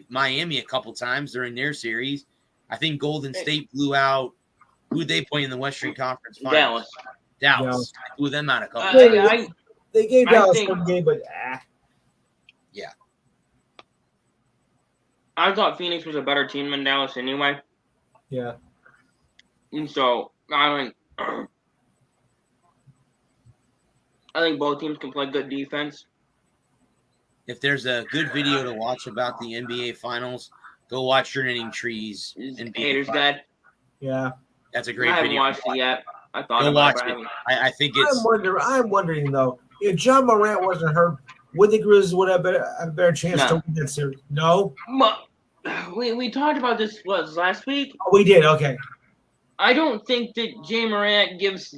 Miami a couple times during their series. I think Golden State blew out. Who they play in the Western Conference Finals? Dallas. Blew them out a couple times. They gave Dallas one game, but yeah. I thought Phoenix was a better team than Dallas anyway. Yeah. And so I think both teams can play good defense. If there's a good video to watch about the NBA Finals, go watch Turning Trees. Haters Guide. Yeah. That's a great I video. haven't watched it yet. I thought Go about watch it. it. I think it's. I'm wondering though, if John Morant wasn't hurt, would the Grizzlies would have a better chance to win that series? No. We talked about this last week. Oh, we did. Okay. I don't think that Jay Morant gives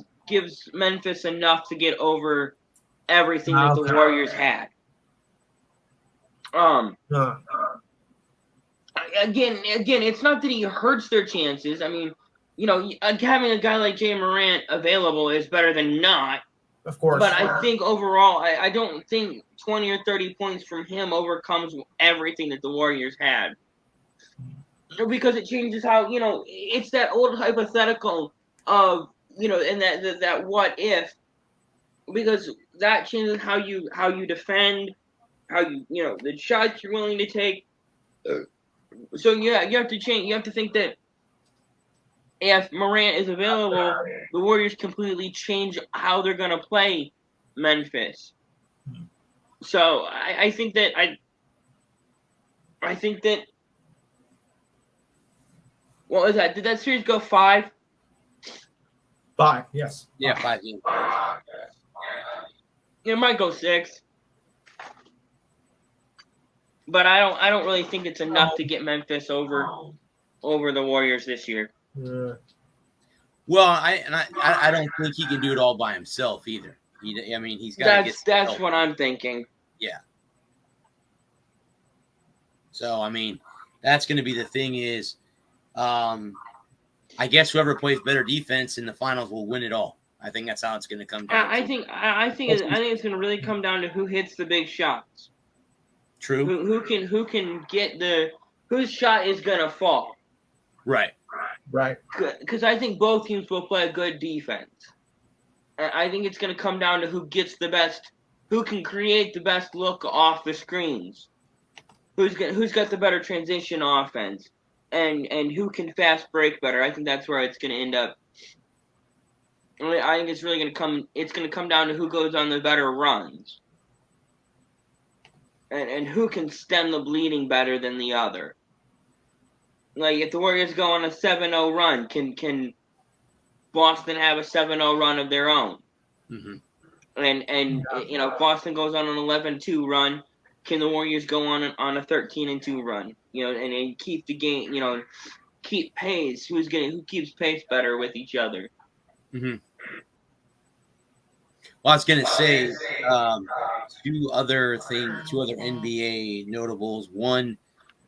Memphis enough to get over everything that the Warriors had. Again, it's not that he hurts their chances. I mean, having a guy like Jay Morant available is better than not. Of course. But I think overall, I don't think 20 or 30 points from him overcomes everything that the Warriors had. Because it changes how, it's that old hypothetical of, and that what if, because that changes how you defend, how the shots you're willing to take. So yeah, you have to change. You have to think that if Morant is available, the Warriors completely change how they're gonna play Memphis. So I think that what was that? Did that series go 5? 5, yes. Yeah, 5 games. It might go 6. But I don't really think it's enough to get Memphis over the Warriors this year. Yeah. Well, I don't think he can do it all by himself either. He's got to get. That's what I'm thinking. Yeah. So that's going to be the thing is, I guess whoever plays better defense in the finals will win it all. I think that's how it's going to come down. I think it's going to really come down to who hits the big shots. True. Who can get whose shot is going to fall. Right. Because I think both teams will play a good defense. And I think it's going to come down to who gets the best, who can create the best look off the screens, who's got the better transition offense, and who can fast break better. I think that's where it's going to end up. I think it's really going to come. It's going to come down to who goes on the better runs, and who can stem the bleeding better than the other. Like if the Warriors go on a 7-0 run, can Boston have a 7-0 run of their own? Mm-hmm. And if Boston goes on an 11-2 run, can the Warriors go on a 13-2 run? And keep the game. Keep pace. Who keeps pace better with each other? Mm-hmm. Well, I was going to say two other NBA notables. One,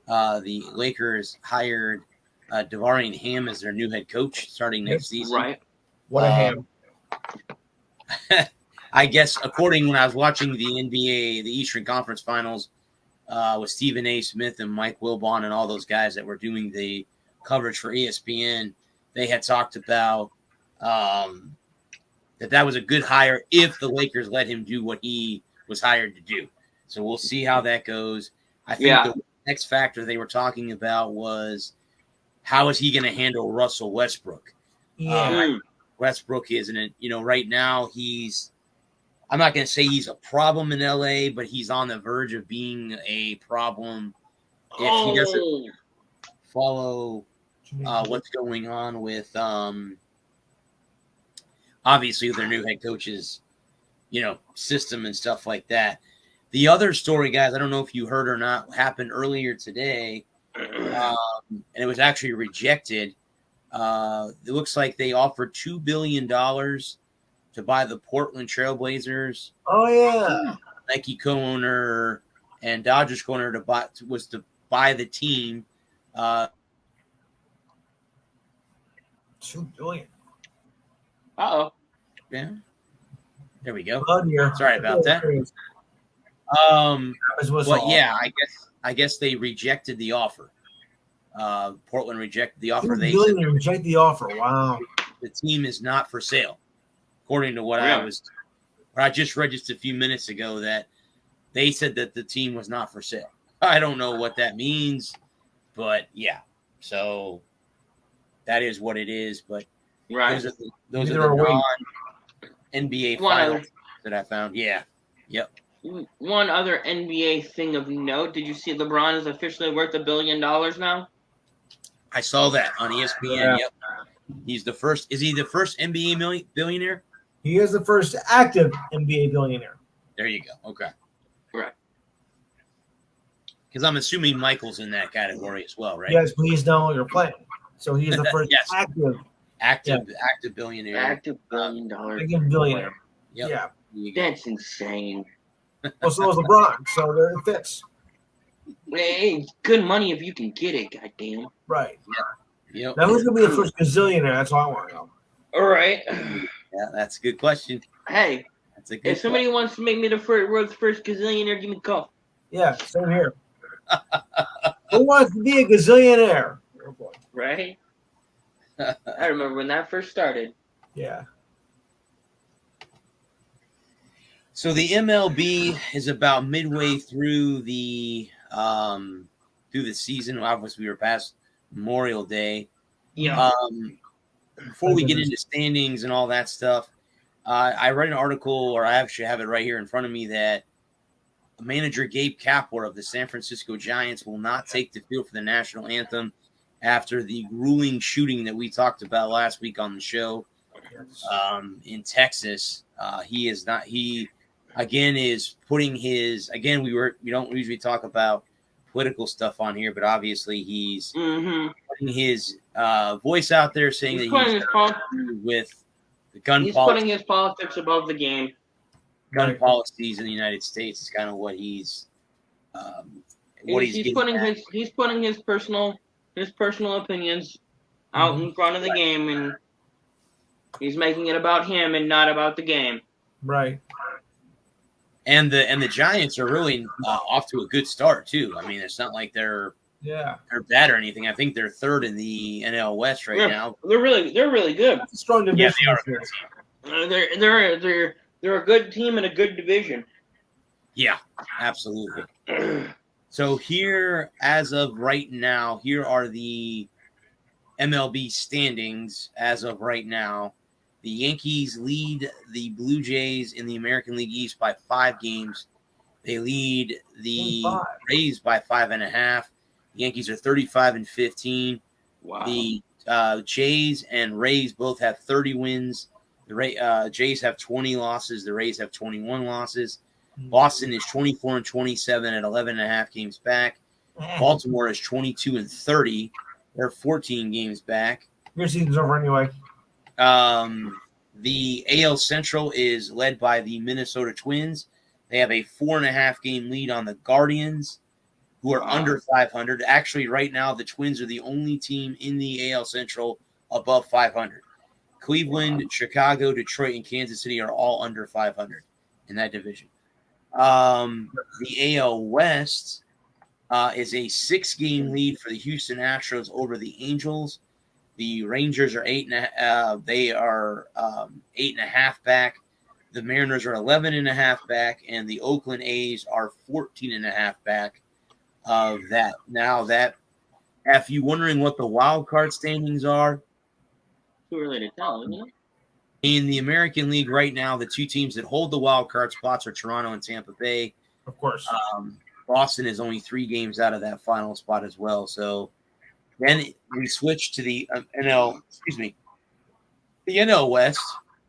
the Lakers hired Devarian Ham as their new head coach starting next season. Right. What a ham. I guess according when I was watching the NBA, the Eastern Conference Finals with Stephen A. Smith and Mike Wilbon and all those guys that were doing the coverage for ESPN, they had talked about that was a good hire if the Lakers let him do what he was hired to do. So we'll see how that goes. I think the next factor they were talking about was how is he going to handle Russell Westbrook? Yeah. Westbrook isn't, right now I'm not going to say he's a problem in LA, but he's on the verge of being a problem if he doesn't follow what's going on with obviously their new head coach's, system and stuff like that. The other story, guys, I don't know if you heard or not, happened earlier today, and it was actually rejected. It looks like they offered $2 billion to buy the Portland Trailblazers. Oh, yeah. Nike co-owner and Dodgers co-owner to buy the team. $2 billion. Uh-oh. Yeah. There we go. Oh, dear. Sorry about that. But yeah, I guess they rejected the offer. Portland rejected the offer. They reject the offer. Wow. The team is not for sale, according to what I just read just a few minutes ago. That they said that the team was not for sale. I don't know what that means, but yeah. So that is what it is. But those are the non-NBA finals that I found. Yeah. Yep. One other NBA thing of note: did you see LeBron is officially worth $1 billion now? I saw that on ESPN. Yeah. Yep. He's the first. Is he the first NBA billionaire? He is the first active NBA billionaire. There you go. Okay. Right. Because I'm assuming Michael's in that category as well, right? Yes, but he's no longer playing. So he's the first Yes. active billionaire. Active $1 billion. active billionaire. Yep. Yeah. That's insane. Well, so is LeBron. So there it fits. Hey, it's good money if you can get it, goddamn. Right. Yep. Now who's gonna be the first gazillionaire? That's all I want to know. All right. Yeah, that's a good question. Hey, That's a good if somebody wants to make me the world's first gazillionaire, give me a call. Yeah, same here. Who wants to be a gazillionaire? Oh boy. Right? I remember when that first started. Yeah. So the MLB is about midway through the season. Obviously, we were past Memorial Day. Yeah. Before we get into standings and all that stuff, I read an article, or I actually have it right here in front of me, that manager Gabe Kapler of the San Francisco Giants will not take the field for the national anthem after the grueling shooting that we talked about last week on the show in Texas. He is not. He again is putting his. Again, we don't usually talk about political stuff on here, but obviously he's putting his voice out there, saying he's that he's with the gun. He's putting his politics above the game. Gun policies in the United States is kind of what he's he's putting his personal opinions out in front of the game, and he's making it about him and not about the game. Right. And the Giants are really off to a good start too. I mean, it's not like they're bad or anything. I think they're third in the NL West now. They're really good. That's a strong division. Yeah, they are a good team. They're a good team in a good division. Yeah, absolutely. So here, as of right now, here are the MLB standings as of right now. The Yankees lead the Blue Jays in the American League East by 5 games. They lead the Rays by 5.5. The Yankees are 35-15. Wow. The Jays and Rays both have 30 wins. The Jays have 20 losses. The Rays have 21 losses. Boston is 24-27 at 11.5 games back. Baltimore is 22-30. They're 14 games back. Your season's over anyway. The AL Central is led by the Minnesota Twins. They have a 4.5 game lead on the Guardians, who are under 500. Actually, right now, the Twins are the only team in the AL Central above 500. Cleveland, Chicago, Detroit, and Kansas City are all under 500 in that division. The AL West is a 6-game lead for the Houston Astros over the Angels. The Rangers are 8.5. They are 8.5 back. The Mariners are 11.5 back, and the Oakland A's are 14.5 back of that. Now that, if you're wondering what the wild card standings are, too early to tell, isn't it? In the American League right now, the 2 teams that hold the wild card spots are Toronto and Tampa Bay. Of course. Boston is only 3 games out of that final spot as well. So then we switch to the NL West.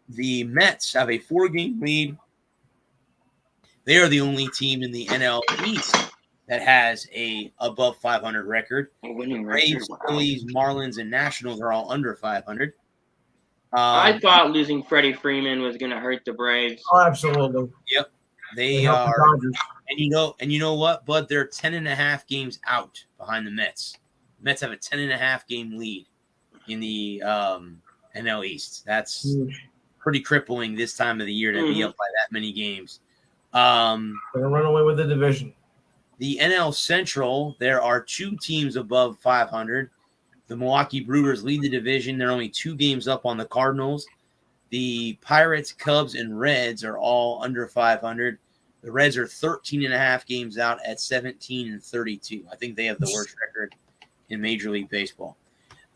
The Mets have a 4-game lead. They are the only team in the NL East that has a above 500 record. Braves, Phillies, Marlins, and Nationals are all under 500. I thought losing Freddie Freeman was going to hurt the Braves. Oh, absolutely. Yep, they are. And you know what? But they're 10.5 games out behind the Mets. The Mets have a 10.5 game lead in the NL East. That's pretty crippling this time of the year to be up by that many games. They're going to run away with the division. The NL Central, there are 2 teams above 500. The Milwaukee Brewers lead the division. They're only 2 games up on the Cardinals. The Pirates, Cubs, and Reds are all under 500. The Reds are 13.5 games out at 17-32. I think they have the worst record in Major League Baseball.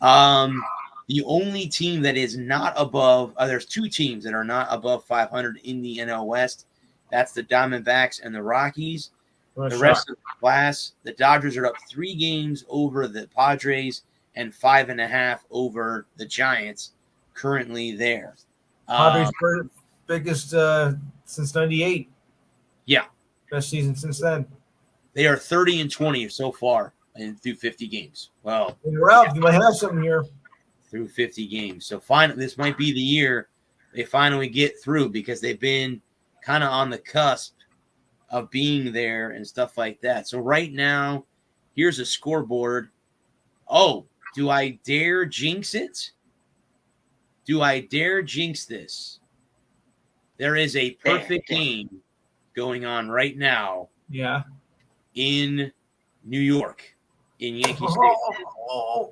The only team that is not above there's 2 teams that are not above 500 in the NL West. That's the Diamondbacks and the Rockies. The rest of the class, the Dodgers are up 3 games over the Padres, and 5.5 over the Giants currently there. Padres' biggest since '98. Yeah. Best season since then. They are 30-20 so far through 50 games. Well, you're out. You might have something here. Through 50 games. So this might be the year they finally get through, because they've been kind of on the cusp of being there and stuff like that. So right now, here's a scoreboard. Oh, do I dare jinx it? Do I dare jinx this? There is a perfect game going on right now. Yeah. In New York, in Yankee Stadium.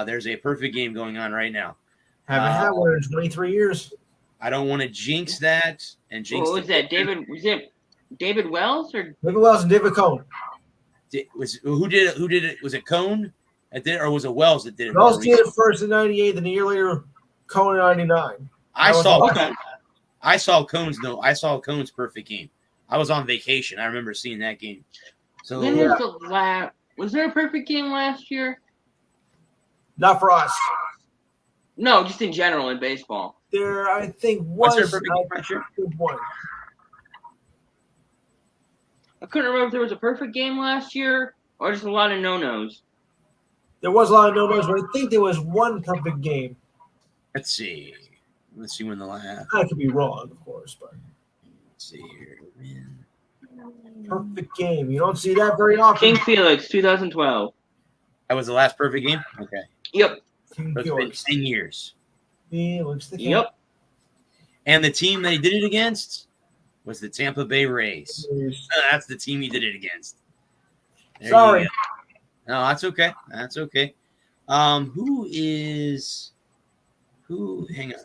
There's a perfect game going on right now. Haven't had one in 23 years. I don't want to jinx that. And jinx. What was that? Was it David Wells or David Wells and David Cone? Who did it? Was it Cone that did it, or was it Wells that did it? Wells did it first in '98, then a year later, Cone in '99. I saw Cone's perfect game. I was on vacation. I remember seeing that game. So was there a perfect game last year? Not for us. No, just in general in baseball. There, I think, was there a perfect game last year? One. I couldn't remember if there was a perfect game last year or just a lot of no-nos. There was a lot of no-nos, but I think there was one perfect game. Let's see when the last. I could be wrong, of course, but let's see here. Perfect game. You don't see that very often. King Felix, 2012. That was the last perfect game? Okay. Yep. It's been 10 years. Felix the King. Yep. And the team they did it against was the Tampa Bay Rays. That's the team he did it against. There Sorry. No, that's okay. That's okay. Hang on a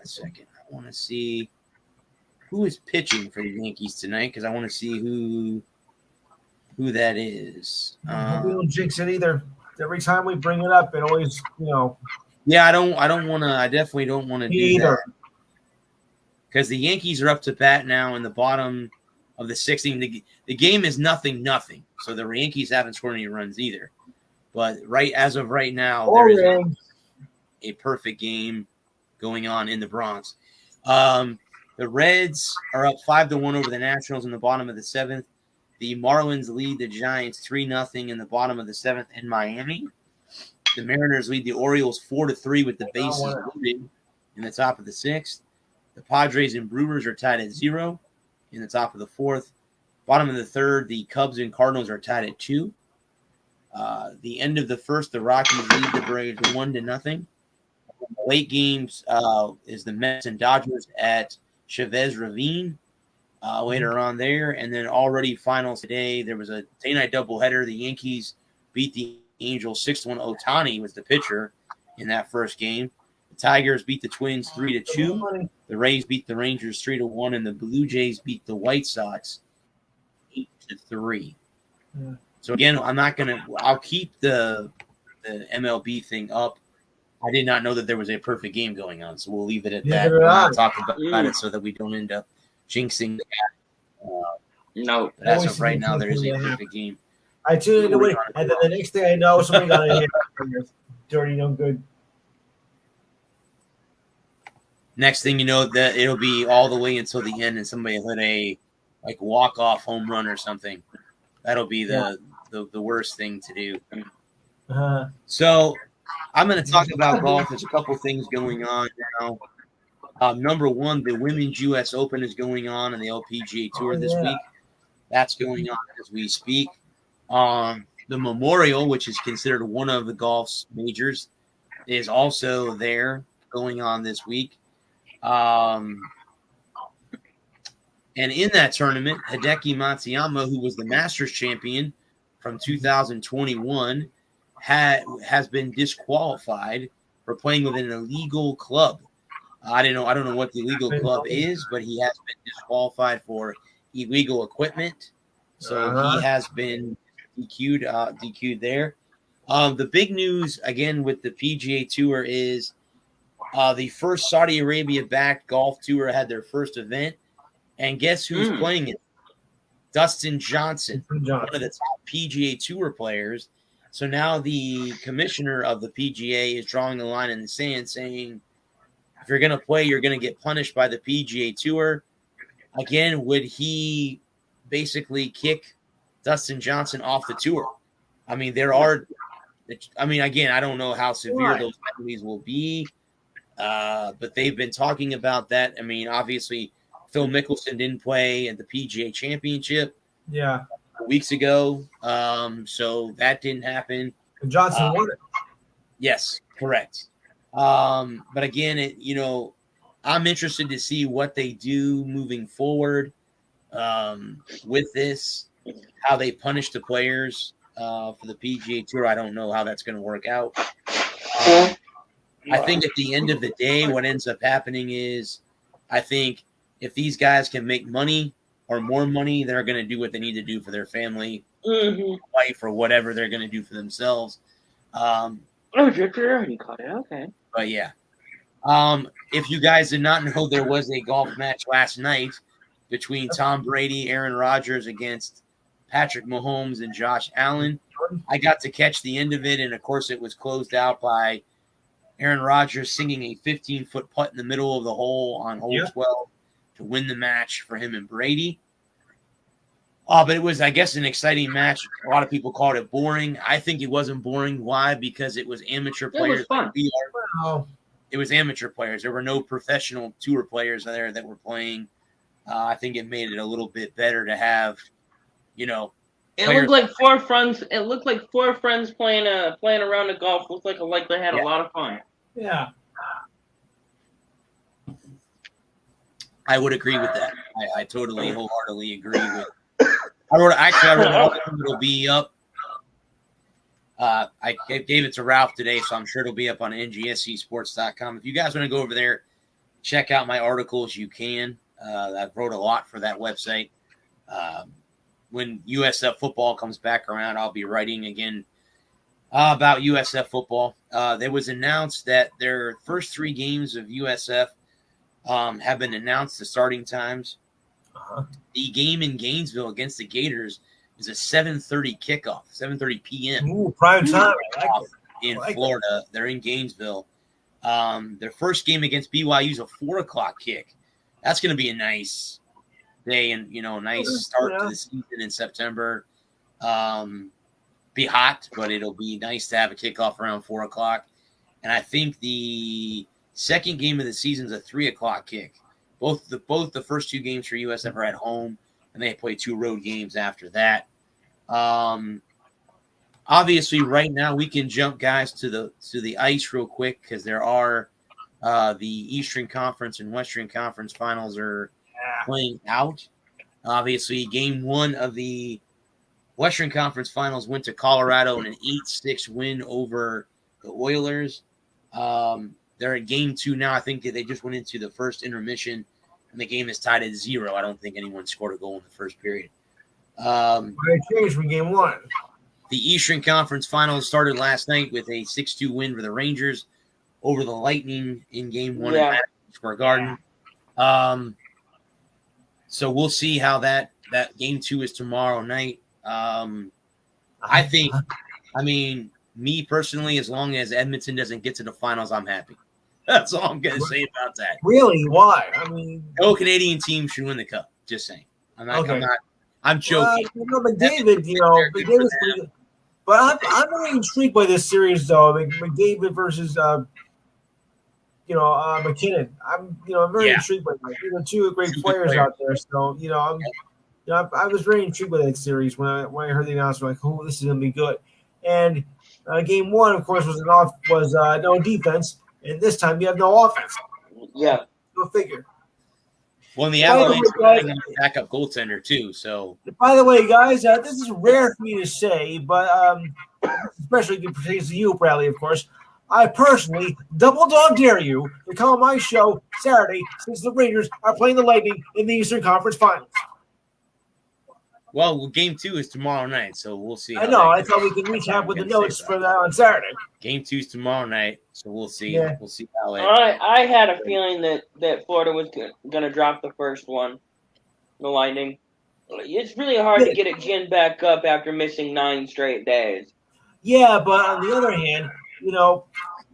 second. I want to see who is pitching for the Yankees tonight, because I want to see who that is. We don't jinx it either. Every time we bring it up, it always, Yeah, I definitely don't want to do either. that. Because the Yankees are up to bat now in the bottom of the 16th. The game is 0-0. So the Yankees haven't scored any runs either. But as of right now, there is a perfect game going on in the Bronx. The Reds are up 5-1 over the Nationals in the bottom of the 7th. The Marlins lead the Giants 3-0 in the bottom of the 7th in Miami. The Mariners lead the Orioles 4-3 with the bases loaded in the top of the 6th. The Padres and Brewers are tied at 0 in the top of the 4th. Bottom of the 3rd, the Cubs and Cardinals are tied at 2. The end of the 1st, the Rockies lead the Braves 1-0. Late games is the Mets and Dodgers at Chavez Ravine later on there. And then already finals today, there was a day-night doubleheader. The Yankees beat the Angels 6-1. Ohtani was the pitcher in that first game. The Tigers beat the Twins 3-2. The Rays beat the Rangers 3-1. And the Blue Jays beat the White Sox 8-3. Yeah. So again, I'll keep the MLB thing up. I did not know that there was a perfect game going on, so we'll leave it at that. We'll not talk about it so that we don't end up jinxing that. No. But as of right now, there is a perfect game. I tuned into it, and then the next thing I know, somebody got a hit. Dirty, no good. Next thing you know, that it'll be all the way until the end, and somebody hit a walk-off home run or something. That'll be the worst thing to do. So I'm going to talk about golf. There's a couple things going on now. Number one, the Women's U.S. Open is going on in the LPGA Tour this week. That's going on as we speak. The Memorial, which is considered one of the golf's majors, is also there going on this week. And in that tournament, Hideki Matsuyama, who was the Masters champion from 2021, has been disqualified for playing with an illegal club. I don't know what the illegal club is, but he has been disqualified for illegal equipment. So he has been DQ'd there. The big news, again, with the PGA Tour is the first Saudi Arabia-backed golf tour had their first event. And guess who's playing it? Dustin Johnson, one of the top PGA Tour players, So now the commissioner of the PGA is drawing the line in the sand, saying, if you're going to play, you're going to get punished by the PGA Tour. Again, would he basically kick Dustin Johnson off the tour? I mean, again, I don't know how severe those penalties will be, but they've been talking about that. I mean, obviously, Phil Mickelson didn't play at the PGA Championship weeks ago, so that didn't happen. And Johnson won it. Yes, correct. But again, I'm interested to see what they do moving forward with this, how they punish the players for the PGA Tour. I don't know how that's going to work out. I think at the end of the day, what ends up happening is, I think if these guys can make money or more money, they're going to do what they need to do for their family, wife, or whatever they're going to do for themselves. You caught it. Okay. But yeah. If you guys did not know, there was a golf match last night between Tom Brady, Aaron Rodgers against Patrick Mahomes and Josh Allen. I got to catch the end of it, and of course it was closed out by Aaron Rodgers singing a 15-foot putt in the middle of the hole on hole 12 to win the match for him and Brady. But it was, I guess, an exciting match. A lot of people called it boring. I think it wasn't boring. Why? Because it was amateur players. It was fun. Wow. It was amateur players. There were no professional tour players there that were playing. I think it made it a little bit better to have, It looked like four friends. It looked like four friends playing around the golf. Looked like they had a lot of fun. Yeah. I would agree with that. I totally wholeheartedly agree with. I wrote an article that'll be up. I gave it to Ralph today, so I'm sure it'll be up on ngscsports.com. If you guys want to go over there, check out my articles, you can. I wrote a lot for that website. When USF football comes back around, I'll be writing again about USF football. There was announced that their first 3 games of USF have been announced, the starting times. The game in Gainesville against the Gators is a 7:30 kickoff, 7:30 p.m. Ooh, prime time. In Florida. They're in Gainesville. Their first game against BYU is a 4:00 kick. That's going to be a nice day and, nice start to the season in September. Be hot, but it'll be nice to have a kickoff around 4:00. And I think the second game of the season is a 3:00 kick. Both the first 2 games for USF are at home, and they play 2 road games after that. Obviously, right now we can jump, guys, to the ice real quick because there are the Eastern Conference and Western Conference finals are playing out. Obviously, game 1 of the Western Conference finals went to Colorado in an 8-6 win over the Oilers. They're at game 2 now. I think that they just went into the first intermission, and the game is tied at 0. I don't think anyone scored a goal in the first period. They changed from game 1. The Eastern Conference Finals started last night with a 6-2 win for the Rangers over the Lightning in game 1 at Madison Square Garden. So we'll see how that game 2 is tomorrow night. Me personally, as long as Edmonton doesn't get to the finals, I'm happy. That's all I'm going to say about that. Really? Why? No Canadian team should win the cup. Just saying. I'm joking. McDavid, but I'm really intrigued by this series, though. McDavid versus, McKinnon. I'm very intrigued by that. 2 great players out there. So, I was very intrigued by that series when I heard the announcement. Like, this is going to be good. And game 1, of course, was no defense, and this time you have no offense. Yeah, go figure. Well, the Avalanche are a backup goaltender too. So, by the way, guys, this is rare for me to say, but especially if it pertains to you, Bradley, of course. I personally double dog dare you to come on my show Saturday since the Rangers are playing the Lightning in the Eastern Conference Finals. Well, game 2 is tomorrow night, so we'll see. I know. I thought we can recap with the notes for that on Saturday. Game 2 is tomorrow night, so we'll see. Yeah. We'll see how it. I had a feeling that Florida was going to drop the first one, the Lightning. It's really hard to get it ginned back up after missing 9 straight days. Yeah, but on the other hand,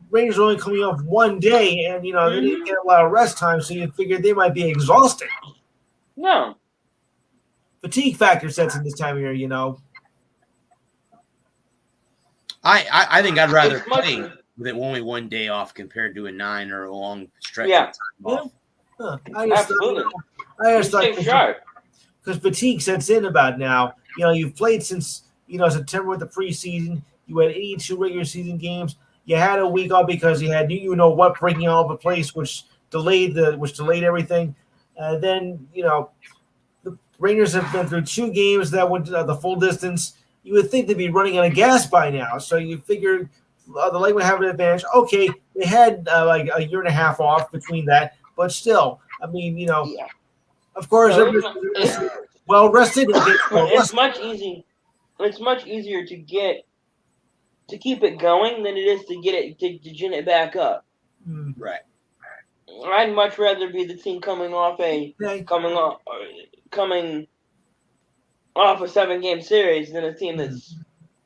Rangers are only coming off one day, and they didn't get a lot of rest time, so you figured they might be exhausted. No. Fatigue factor sets in this time of year, I think I'd rather play with only one day off compared to a 9 or a long stretch of time off. Huh. Absolutely. I just thought because fatigue sets in about now. You've played since September with the preseason. You had 82 regular season games. You had a week off because you had what breaking all over the place, which delayed everything. Then the Rangers have been through 2 games that went the full distance. You would think they'd be running out of gas by now, so you figured the Lightning would have an advantage. Okay, they had like a year and a half off between that, but still, I mean, of course, well rested. It's much easier. It's much easier to keep it going than it is to get it to gin it back up. Right. I'd much rather be the team coming off a 7-game series than a team that's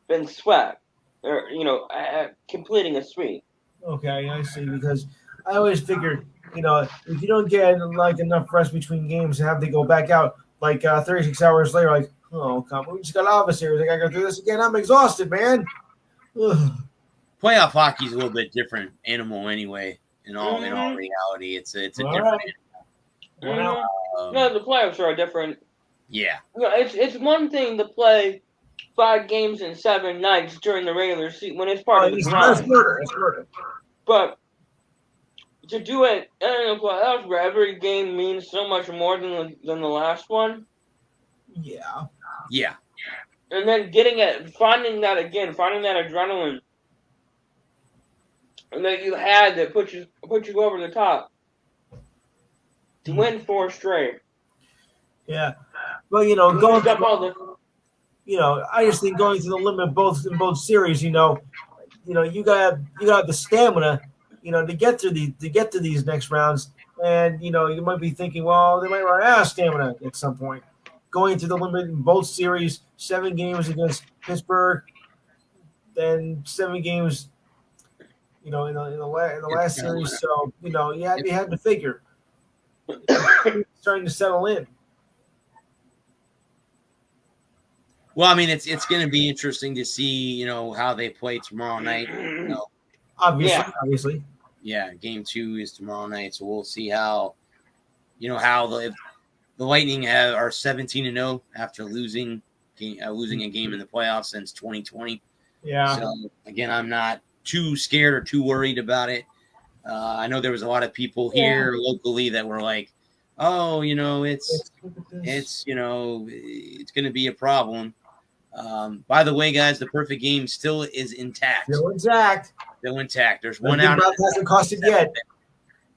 been swept or completing a sweep. Okay, I see. Because I always figured, if you don't get like enough rest between games and have to go back out like 36 hours later, like, oh, come on, we just got out of a series. I gotta go through this again. I'm exhausted, man. Ugh. Playoff hockey is a little bit different animal anyway. In all reality, it's a different animal. No, the playoffs are different. Yeah. It's one thing to play 5 games in 7 nights during the regular season when it's part of the grind. It's murder. But to do it in the playoffs where every game means so much more than the last one. Yeah. Yeah. And then finding that adrenaline that you had that put you over the top to win 4 straight. Yeah. Well, I just think going to the limit in both series, you got the stamina, to get to these next rounds, and you might be thinking, well, they might run out of stamina at some point. Going to the limit in both series, 7 games against Pittsburgh, then 7 games, in the last series. So you had to figure starting to settle in. Well, I mean, it's going to be interesting to see, how they play tomorrow night. Obviously. Yeah, game 2 is tomorrow night, so we'll see how the Lightning are 17-0 after losing a game in the playoffs since 2020. Yeah. So again, I'm not too scared or too worried about it. I know there was a lot of people here locally that were like, "Oh, it's going to be a problem." By the way, guys, the perfect game still is intact. Still intact. There's one out. Hasn't costed yet.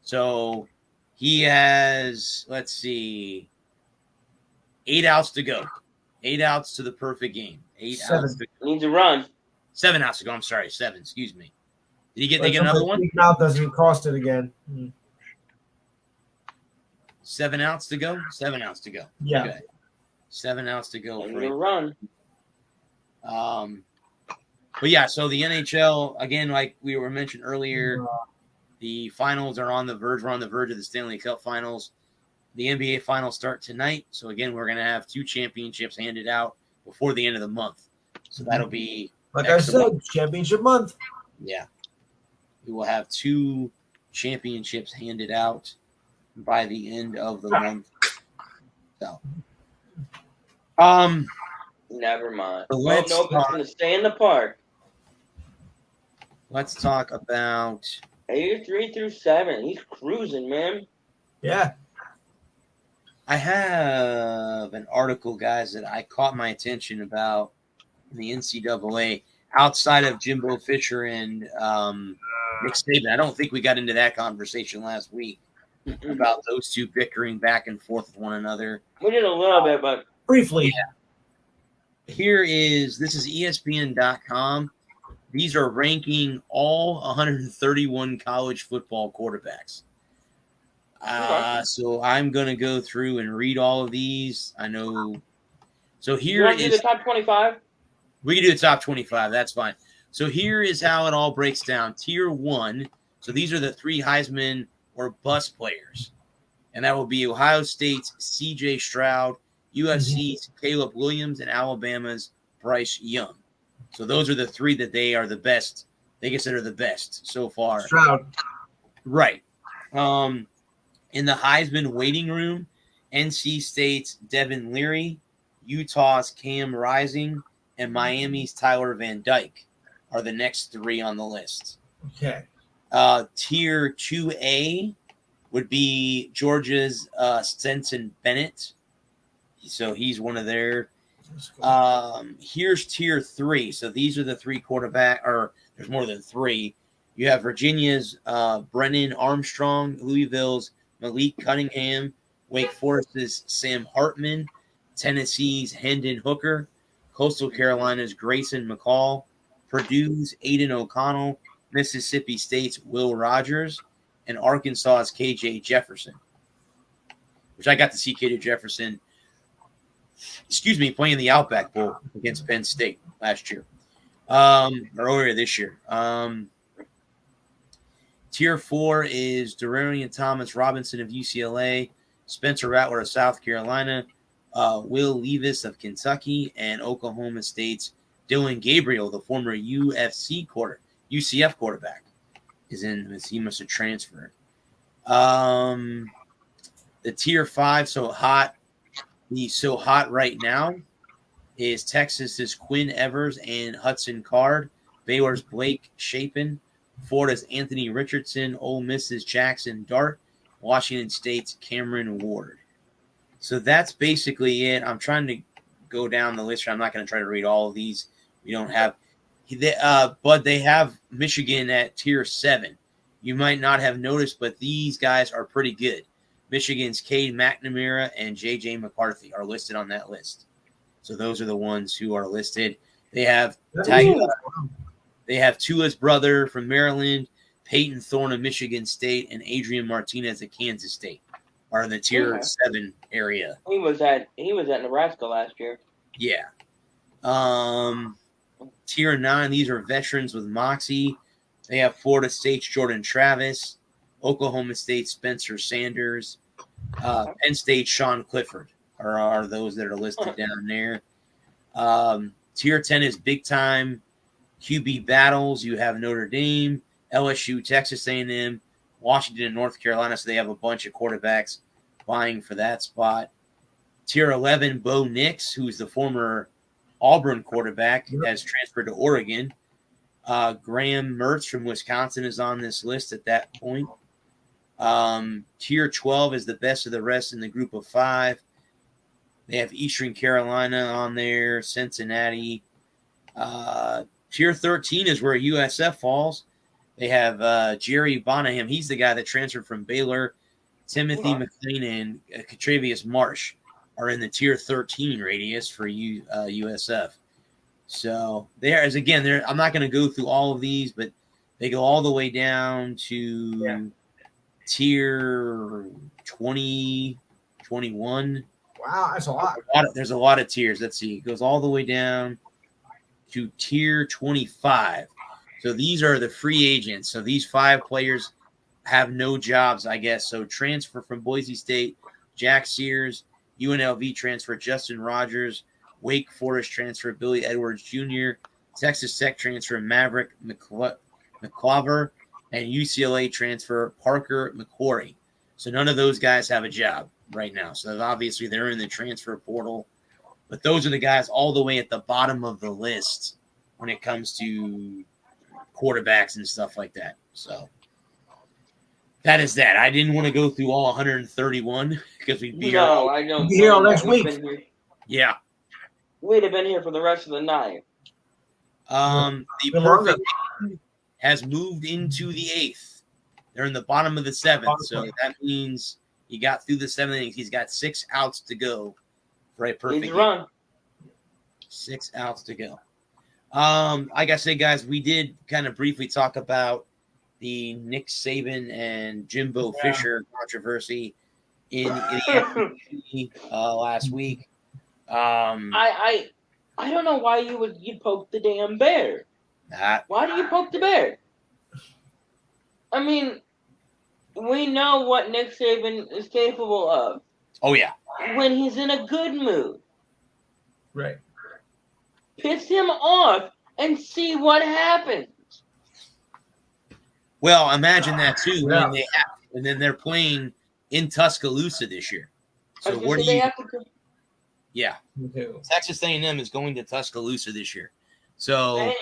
So he has, let's see, 8 outs to go. 8 outs to the perfect game. 8 outs to go. Needs a run. 7 outs to go. I'm sorry, 7. Excuse me. Did they get another one? Out doesn't cost it again. 7 outs to go. 7 outs to go. Yeah. Okay. 7 outs to go. For a run. But yeah, so the NHL, again, like we were mentioned earlier, the finals are on the verge. We're on the verge of the Stanley Cup finals. The NBA finals start tonight. So again, we're going to have 2 championships handed out before the end of the month. So that'll be, like I said, championship month. Yeah. We will have 2 championships handed out by the end of the month. So, never mind. So it's going to stay in the park. Let's talk about 83 through 7. He's cruising, man. Yeah. I have an article, guys, that I caught my attention about in the NCAA outside of Jimbo Fisher and Nick Saban. I don't think we got into that conversation last week about those 2 bickering back and forth with one another. We did a little bit, but briefly. Yeah. This is ESPN.com. These are ranking all 131 college football quarterbacks. So I'm going to go through and read all of these. I know. So here is the top 25. We can do the top 25. That's fine. So here is how it all breaks down. Tier 1. So these are the 3 Heisman or bust players. And that will be Ohio State's C.J. Stroud, USC's Caleb Williams, and Alabama's Bryce Young. So those are the 3 that they are the best. They consider the best so far. Stroud. Right. In the Heisman waiting room, NC State's Devin Leary, Utah's Cam Rising, and Miami's Tyler Van Dyke are the next 3 on the list. Okay. Tier 2A would be Georgia's Stetson Bennett. So he's one of their. Here's Tier 3. So these are the 3 quarterback, or there's more than 3. You have Virginia's Brennan Armstrong, Louisville's Malik Cunningham, Wake Forest's Sam Hartman, Tennessee's Hendon Hooker, Coastal Carolina's Grayson McCall, Purdue's Aiden O'Connell, Mississippi State's Will Rogers, and Arkansas's KJ Jefferson, which I got to see KJ Jefferson, playing the Outback Bowl against Penn State last year, or earlier this year. Tier 4 is Darian Thomas Robinson of UCLA, Spencer Rattler of South Carolina, Will Levis of Kentucky, and Oklahoma State's Dylan Gabriel, the former UCF quarterback, is in. He must have transferred. The Tier 5, so hot right now, is Texas's Quinn Evers and Hudson Card, Baylor's Blake Shapen, Florida's Anthony Richardson, Ole Miss's Jackson Dart, Washington State's Cameron Ward. So that's basically it. I'm trying to go down the list. I'm not going to try to read all of these. We don't have, but they have Michigan at Tier 7. You might not have noticed, but these guys are pretty good. Michigan's Cade McNamara and J.J. McCarthy are listed on that list. So those are the ones who are listed. They have Tua's brother from Maryland, Peyton Thorne of Michigan State, and Adrian Martinez of Kansas State are in the Tier 7 area. He was at Nebraska last year. Yeah. Tier 9, these are veterans with moxie. They have Florida State's Jordan Travis, Oklahoma State's Spencer Sanders, Penn State's Sean Clifford are those that are listed down there. Tier 10 is big time QB battles. You have Notre Dame, LSU, Texas A&M, Washington, and North Carolina. So they have a bunch of quarterbacks vying for that spot. Tier 11, Bo Nix, who's the former Auburn quarterback, has transferred to Oregon. Graham Mertz from Wisconsin is on this list at that point. Tier 12 is the best of the rest in the group of 5. They have Eastern Carolina on there, Cincinnati. Tier 13 is where USF falls. They have Jerry Bonham. He's the guy that transferred from Baylor. Timothy McLean and Catravius Marsh are in the Tier 13 radius for USF. So there's again, I'm not going to go through all of these, but they go all the way down to Tier 20, 21. Wow, that's a lot. There's a lot of tiers. Let's see. It goes all the way down to Tier 25. So these are the free agents. So these 5 players have no jobs, I guess. So transfer from Boise State, Jack Sears, UNLV transfer Justin Rogers, Wake Forest transfer Billy Edwards Jr., Texas Tech transfer Maverick McClover, and UCLA transfer Parker McQuarrie. So none of those guys have a job right now. So obviously they're in the transfer portal. But those are the guys all the way at the bottom of the list when it comes to quarterbacks and stuff like that. So that is that. I didn't want to go through all 131 because we'd be I know. Here all next week. Yeah. We'd have been here for the rest of the night. The perfect has moved into the 8th. They're in the bottom of the 7th. So that means he got through the 7th innings. He's got 6 outs to go for a perfect run. 6 outs to go. Like I said, guys, we did kind of briefly talk about the Nick Saban and Jimbo Fisher controversy in the last week. I don't know why you'd poke the damn bear. Why do you poke the bear? I mean, we know what Nick Saban is capable of. Oh, yeah. When he's in a good mood. Right. Piss him off and see what happens. Well, imagine that, too, when and then they're playing in Tuscaloosa this year. So what do you... Yeah. Texas A&M is going to Tuscaloosa this year. So...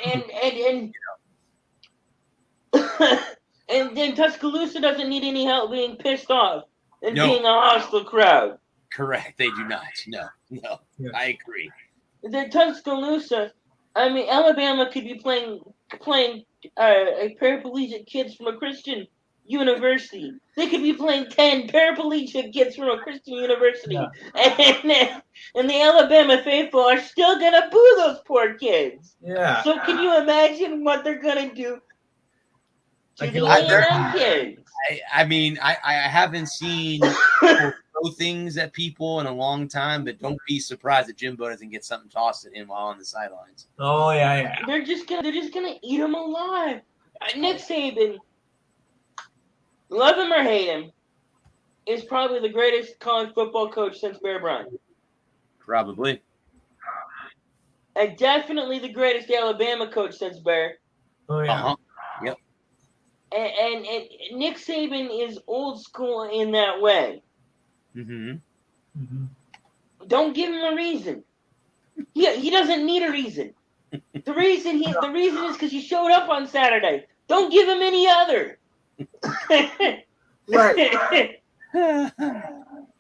And then Tuscaloosa doesn't need any help being pissed off and being a hostile crowd. Correct. They do not. No. Yeah. I agree. The Tuscaloosa, I mean, Alabama could be playing paraplegic kids from a Christian university. They could be playing 10 paraplegic kids from a Christian university. Yeah. And the Alabama faithful are still going to boo those poor kids. Yeah. So can you imagine what they're going to do to the A&M kids? I mean, I haven't seen throw things at people in a long time, but don't be surprised that Jimbo doesn't get something tossed at him while on the sidelines. Oh, yeah. They're just gonna eat him alive. Nick Saban, love him or hate him, is probably the greatest college football coach since Bear Bryant. Probably. And definitely the greatest Alabama coach since Bear. Oh, yeah. Uh-huh. Yep. And Nick Saban is old school in that way. Mm-hmm. Don't give him a reason. He doesn't need a reason. The reason is because he showed up on Saturday. Don't give him any other. Right.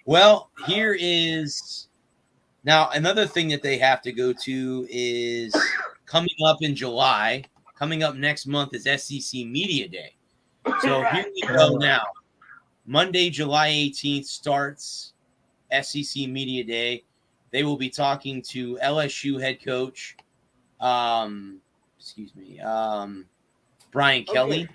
Well, here is now another thing that they have to go to is coming up in July. Coming up next month is SEC Media Day. So here we go now. Monday, July 18th starts SEC Media Day. They will be talking to LSU head coach, Brian Kelly.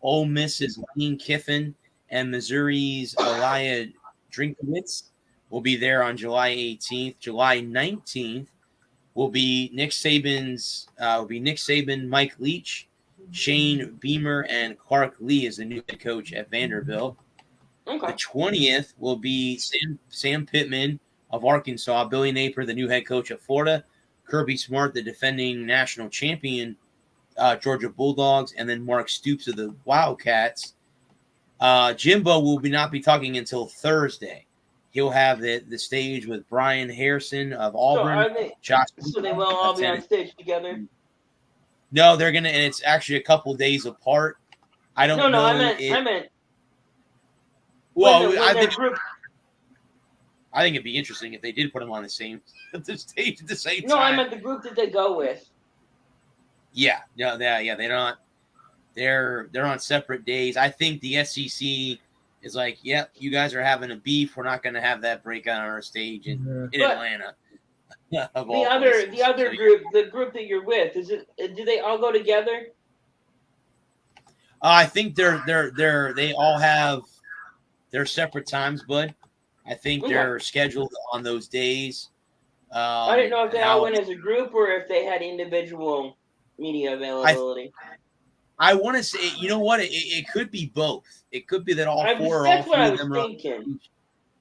Ole Miss's Lane Kiffin and Missouri's Elijah Drinkowitz will be there on July 18th. July 19th will be Nick Saban, Mike Leach, Shane Beamer, and Clark Lee as the new head coach at Vanderbilt. Okay. The 20th will be Sam Pittman of Arkansas, Billy Napier, the new head coach of Florida, Kirby Smart, the defending national champion, Georgia Bulldogs, and then Mark Stoops of the Wildcats. Jimbo will not be talking until Thursday. He'll have the stage with Brian Harrison of Auburn. So they will all be on stage together? No, they're gonna, and it's actually a couple days apart. I don't know. No, I meant. Well, I think it'd be interesting if they did put them on the stage at the same time. No, I meant the group that they go with. Yeah, they're not. They're on separate days. I think the SEC is like, yep, you guys are having a beef. We're not going to have that breakout on our stage in Atlanta. The other group, the group that you're with, do they all go together? I think they all have their separate times, bud. I think they're scheduled on those days. I didn't know if they all went as a group or if they had individual media availability. I want to say, you know what? It could be both. It could be that all four or all three of them are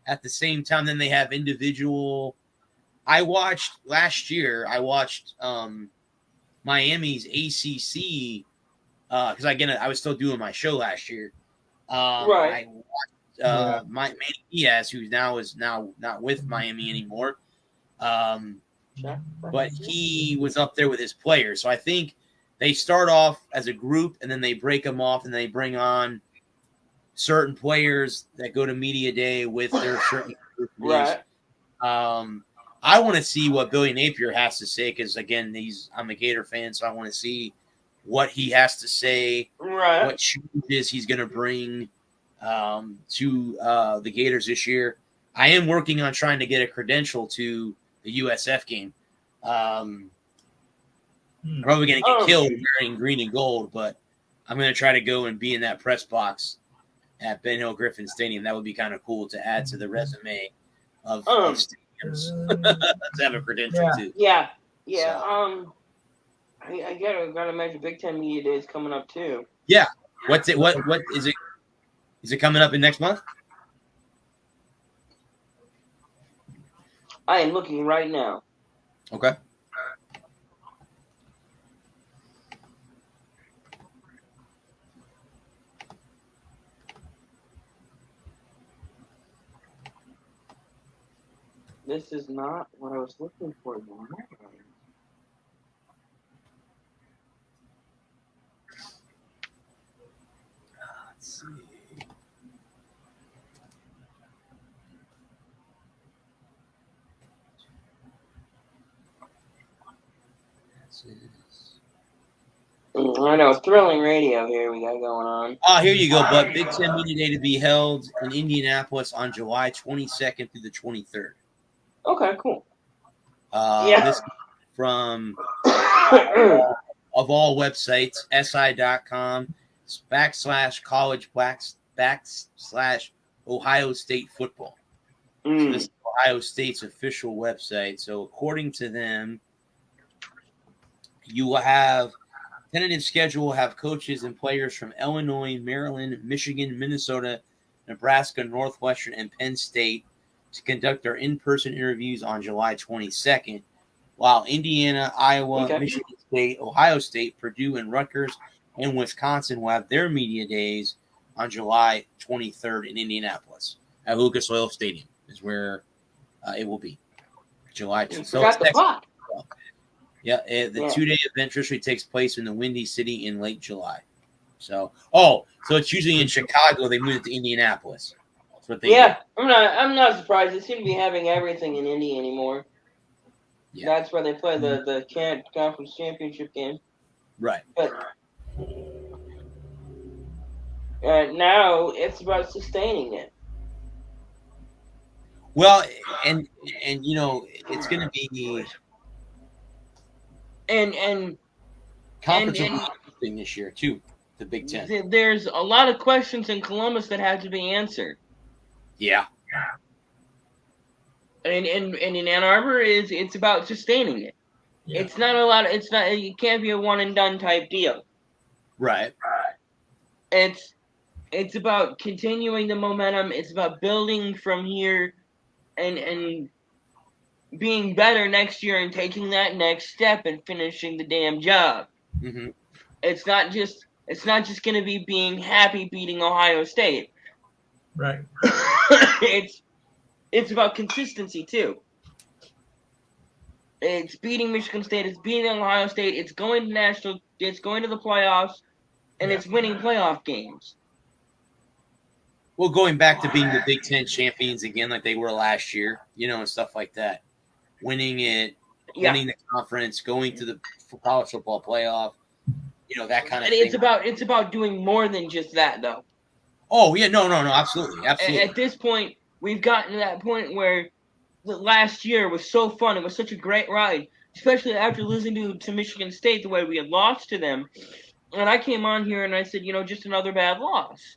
at the same time. Then they have individual. Last year, I watched Miami's ACC because I was still doing my show last year. Right. I watched Manny Diaz, who is now not with Miami anymore. But he was up there with his players. So I think they start off as a group and then they break them off and they bring on certain players that go to media day with their certain group. Right. I want to see what Billy Napier has to say because, again, I'm a Gator fan, so I want to see what he has to say, what changes he's going to bring to the Gators this year. I am working on trying to get a credential to the USF game. I'm probably going to get killed wearing green and gold, but I'm going to try to go and be in that press box at Ben Hill Griffin Stadium. That would be kind of cool to add to the resume of stadiums. To have a credential too. Yeah. So. I gotta imagine Big Ten Media Day is coming up too. Yeah. What's it? What is it? Is it coming up in next month? I am looking right now. Okay. This is not what I was looking for. Let's see. I know, thrilling radio here we got going on. Oh, here you go, bud. Big Ten Media Day to be held in Indianapolis on July 22nd through the 23rd. Okay, cool. This is from of all websites, si.com /college /Ohio State football. So this is Ohio State's official website. So according to them, you will have tentative schedule will have coaches and players from Illinois, Maryland, Michigan, Minnesota, Nebraska, Northwestern, and Penn State to conduct their in-person interviews on July 22nd, while Indiana, Iowa, Michigan State, Ohio State, Purdue, and Rutgers and Wisconsin will have their media days on July 23rd in Indianapolis at Lucas Oil Stadium is where it will be. July 2nd. So forgot the pot. Yeah, the 2-day event traditionally takes place in the Windy City in late July. So it's usually in Chicago. They moved it to Indianapolis. That's what they do. I'm not surprised. They seem to be having everything in Indy anymore. Yeah. That's where they play the conference championship game. Right. But now it's about sustaining it. Well, and you know, it's going to be and conference thing this year too. The Big Ten. There's a lot of questions in Columbus that have to be answered. Yeah. And in Ann Arbor it's about sustaining it. Yeah. It's not a lot. It can't be a one and done type deal. Right. It's about continuing the momentum. It's about building from here, and being better next year and taking that next step and finishing the damn job. Mm-hmm. It's not just going to be being happy beating Ohio State. Right. It's about consistency too. It's beating Michigan State. It's beating Ohio State. It's going to national. It's going to the playoffs, and it's winning playoff games. Well, going back to being the Big Ten champions again, like they were last year, you know, and stuff like that. Winning it, winning the conference, going to the college football playoff, you know, that kind of thing. It's about doing more than just that, though. Oh yeah, no, absolutely. At this point, we've gotten to that point where the last year was so fun. It was such a great ride, especially after losing to Michigan State the way we had lost to them. And I came on here and I said, you know, just another bad loss,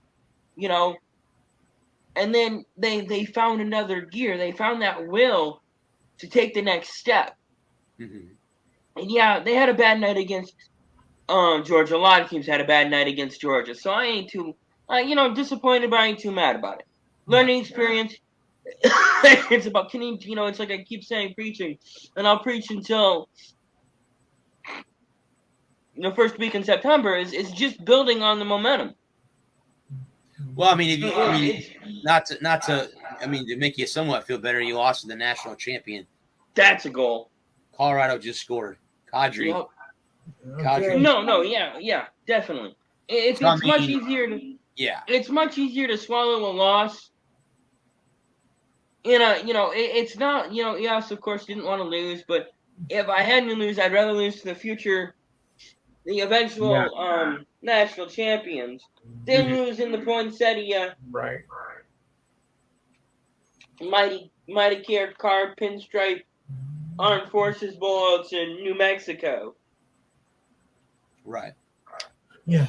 you know. And then they found another gear. They found that will to take the next step. Mm-hmm. And yeah, they had a bad night against Georgia. A lot of teams had a bad night against Georgia. So I ain't too, disappointed, but I ain't too mad about it. Learning experience. It's about, it's like I keep saying preaching. And I'll preach until the first week in September is just building on the momentum. Well, to make you somewhat feel better, you lost to the national champion. That's a goal. Colorado just scored. Kadri. Yep. Kadri. No, yeah, definitely. It's much easier to. Yeah. It's much easier to swallow a loss. It's not. Yes, of course, didn't want to lose, but if I hadn't to lose, I'd rather lose to the eventual national champions. Then lose in the poinsettia. Right. Mighty Car Pinstripe Armed Forces Bullets in New Mexico. Right. Yeah.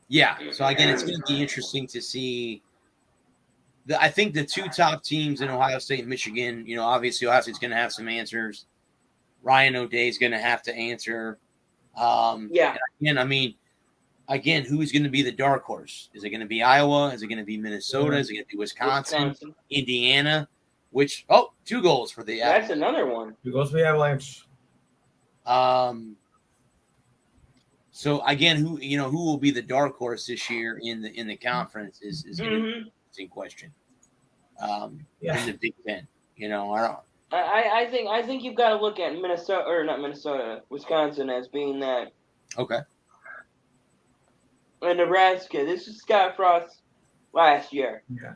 Yeah. So again, it's going to be interesting to see I think the two top teams in Ohio State and Michigan, obviously Ohio State's going to have some answers. Ryan O'Day is going to have to answer. Yeah. Again, who's going to be the dark horse? Is it going to be Iowa? Is it going to be Minnesota? Is it going to be Wisconsin? Indiana? 2 goals for the Avalanche. That's another one. 2 goals for the Avalanche. So again, who will be the dark horse this year in the conference is going to be in question. In the Big Ten, I think you've got to look at Wisconsin as being that. Okay. And Nebraska. This is Scott Frost last year. Yeah.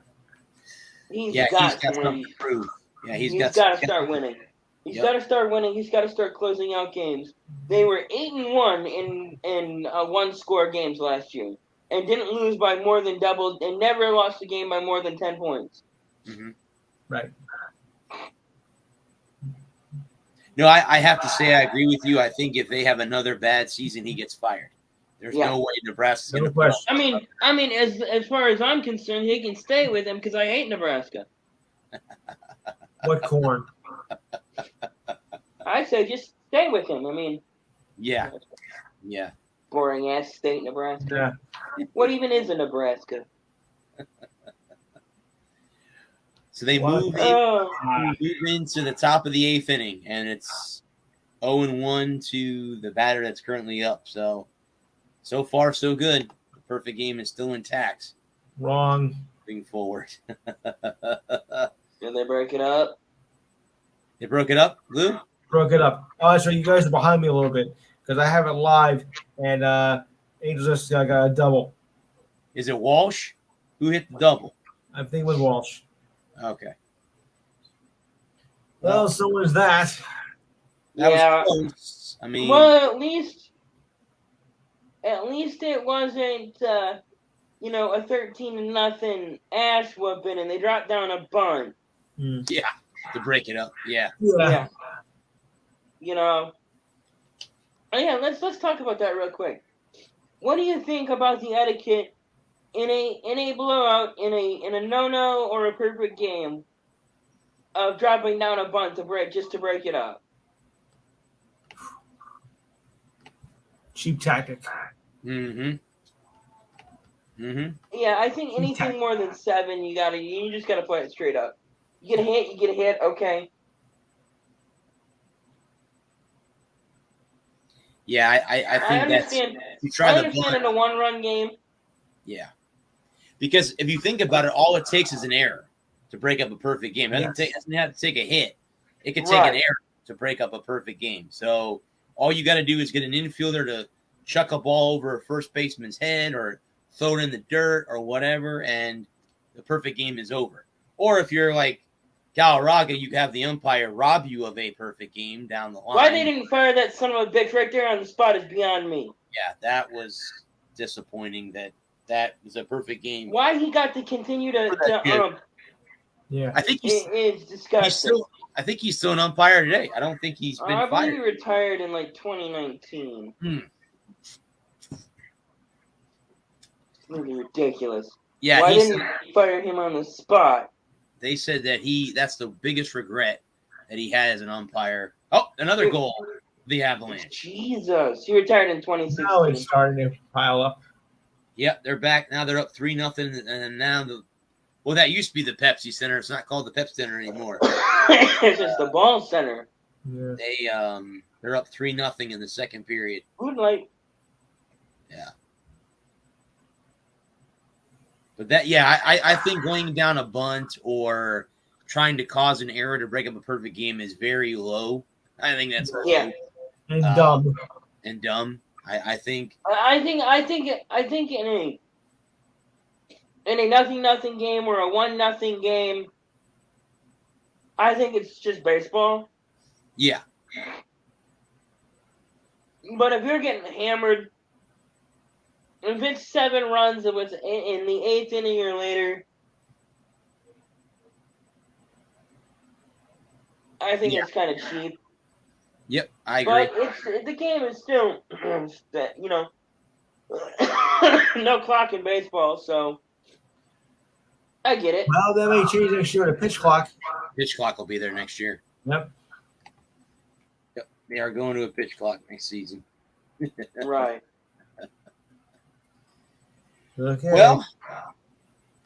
He's got something to prove. Yeah, he's got to start winning. He's got to start winning. He's got to start closing out games. They were 8-1 in 1-score games last year, and didn't lose by more than double, and never lost a game by more than 10 points. Mm-hmm. Right. No, I have to say I agree with you. I think if they have another bad season, he gets fired. There's no way Nebraska's going to play. I mean, as far as I'm concerned, he can stay with him because I hate Nebraska. What corn? I say just stay with him. Yeah. Boring ass state, Nebraska. Yeah. What even is a Nebraska? So they move into the top of the 8th inning, and it's 0-1 to the batter that's currently up. So far, so good. The perfect game is still intact. Wrong. Moving forward. Did they break it up? They broke it up, Lou? Broke it up. Oh, so you guys are behind me a little bit because I have it live, and Angels just got a double. Is it Walsh? Who hit the double? I think it was Walsh. Okay. Well, so was that. That was close. Well, at least it wasn't, a 13-0 ass whooping, and they dropped down a bunt. Yeah, to break it up. Yeah. Let's talk about that real quick. What do you think about the etiquette in a blowout, in a no-no or a perfect game of dropping down a bunt to break it up? Cheap tactic. Mm-hmm. Yeah, I think anything more than 7, you just gotta play it straight up. You get a hit, okay. Yeah, I think understand. That's. I understand in a 1-run game. Yeah, because if you think about it, all it takes is an error to break up a perfect game. It doesn't have to take a hit. It could take an error to break up a perfect game. So all you got to do is get an infielder to chuck a ball over a first baseman's head or throw it in the dirt or whatever, and the perfect game is over. Or if you're like Galarraga, you have the umpire rob you of a perfect game down the line. Why they didn't fire that son of a bitch right there on the spot is beyond me. Yeah, that was disappointing. That was a perfect game. Why he got to continue to yeah, I think it's disgusting. I think he's still an umpire today. I don't think he's been fired. I believe he retired in 2019. Really ridiculous. Yeah, why didn't you fire him on the spot? They said that that's the biggest regret that he had as an umpire. Oh, another goal. The Avalanche. Jesus. He retired in 2016. Now it's starting to pile up. Yep, they're back. Now they're up 3-0. And now that used to be the Pepsi Center. It's not called the Pepsi Center anymore. It's just the Ball Center. Yeah. They're up 3-0 in the second period. Yeah. But I think going down a bunt or trying to cause an error to break up a perfect game is very low. I think that's low. And dumb. And dumb. I think in a 0-0 game or a 1-0 game, I think it's just baseball. Yeah. But if you're getting hammered, if it's 7 runs, it was in the 8th inning or later, I think it's kind of cheap. Yep, I agree. But the game is still, no clock in baseball, so I get it. Well, that may change next year to pitch clock. Pitch clock will be there next year. Yep. They are going to a pitch clock next season. Right. Okay. Well,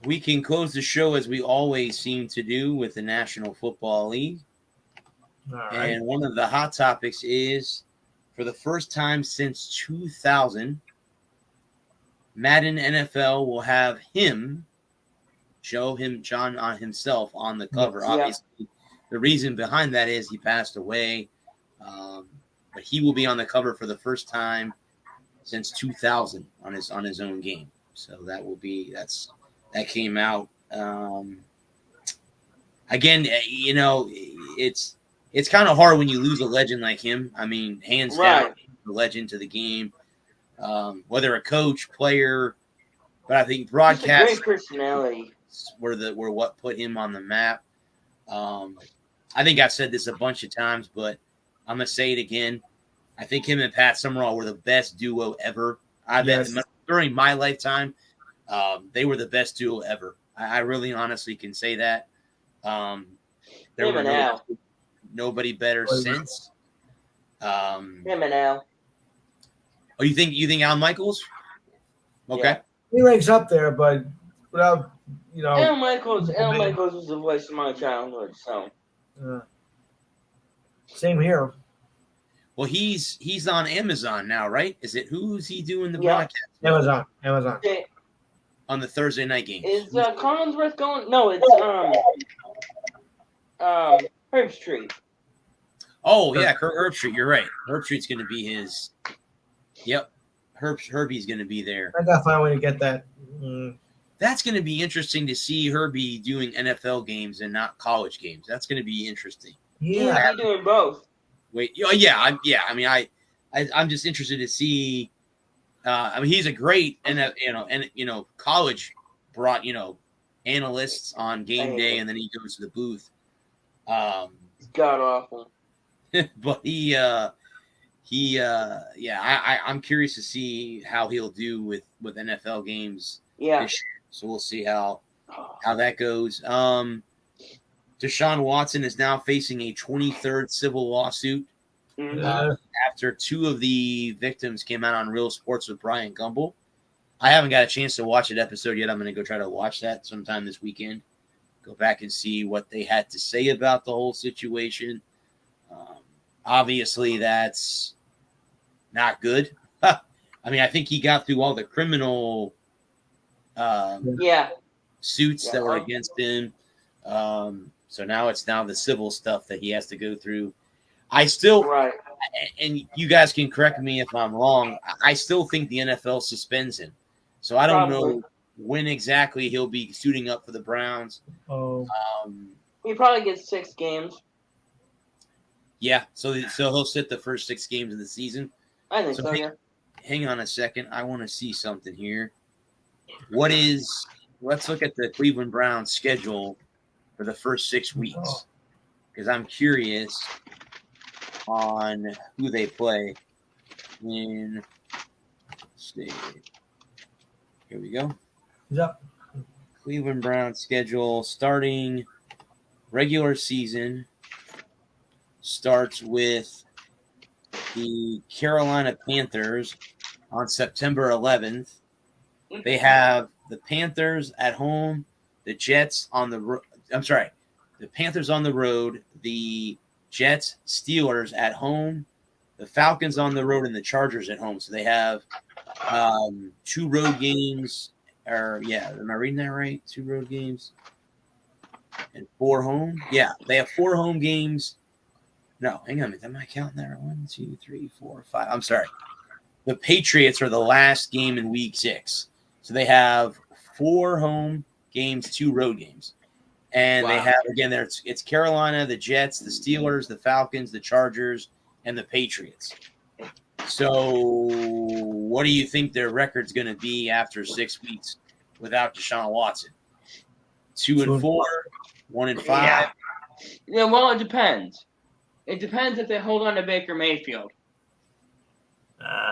we can close the show as we always seem to do with the National Football League. All right. And one of the hot topics is, for the first time since 2000, Madden NFL will have John on himself on the cover. Yes. Obviously, the reason behind that is he passed away, but he will be on the cover for the first time since 2000 on his own game. So that came out. Again, it's kind of hard when you lose a legend like him. I mean, hands down, the legend to the game. Whether a coach, player, but I think broadcast great personality were what put him on the map. I think I've said this a bunch of times, but I'm gonna say it again. I think him and Pat Summerall were the best duo ever. During my lifetime, they were the best duo ever. I really honestly can say that. There were nobody better since. Him and Al. Oh, you think Al Michaels? Okay. Yeah. He ranks up there, but without, Al Michaels was the voice of my childhood, so. Same here. Well, he's on Amazon now, right? Who's he doing the broadcast? Amazon. Okay. On the Thursday night game. Is Collinsworth going? No, it's Herbstreit. Oh yeah, Herbstreit. You're right. Herbstreit's going to be his. Yep, Herbie's going to be there. I got to find a way to get that. That's going to be interesting to see Herbie doing NFL games and not college games. That's going to be interesting. Yeah, he's doing both. Wait, yeah. I mean, I'm just interested to see. I mean, he's a great college brought analysts on game day, and then he goes to the booth. It's god awful. But I'm curious to see how he'll do with NFL games. Yeah. So we'll see how that goes. Deshaun Watson is now facing a 23rd civil lawsuit after two of the victims came out on Real Sports with Brian Gumbel. I haven't got a chance to watch that episode yet. I'm going to go try to watch that sometime this weekend. Go back and see what they had to say about the whole situation. Obviously, that's not good. I mean, I think he got through all the criminal suits that were against him. So now it's the civil stuff that he has to go through. I still, and you guys can correct me if I'm wrong, I still think the NFL suspends him. So I don't know when exactly he'll be suiting up for the Browns. He probably gets 6 games. Yeah, so he'll sit the first 6 games of the season. I think so, yeah. Hang on a second. I want to see something here. Let's look at the Cleveland Browns schedule for the first 6 weeks, because I'm curious on who they play. Let's see. Here we go. Yep. Cleveland Browns schedule starting regular season starts with the Carolina Panthers on September 11th. They have the Panthers at home, the Jets on the road. I'm sorry, the Panthers on the road, the Jets, Steelers at home, the Falcons on the road, and the Chargers at home. So they have 2 road games. Am I reading that right? 2 road games and 4 home. Yeah, they have 4 home games. No, hang on a minute. Am I counting that? 1, 2, 3, 4, 5. I'm sorry. The Patriots are the last game in week 6. So they have 4 home games, 2 road games. And they have, again, it's Carolina, the Jets, the Steelers, the Falcons, the Chargers, and the Patriots. So what do you think their record's going to be after 6 weeks without Deshaun Watson? 2-4, 1-5? Yeah, well, it depends. It depends if they hold on to Baker Mayfield.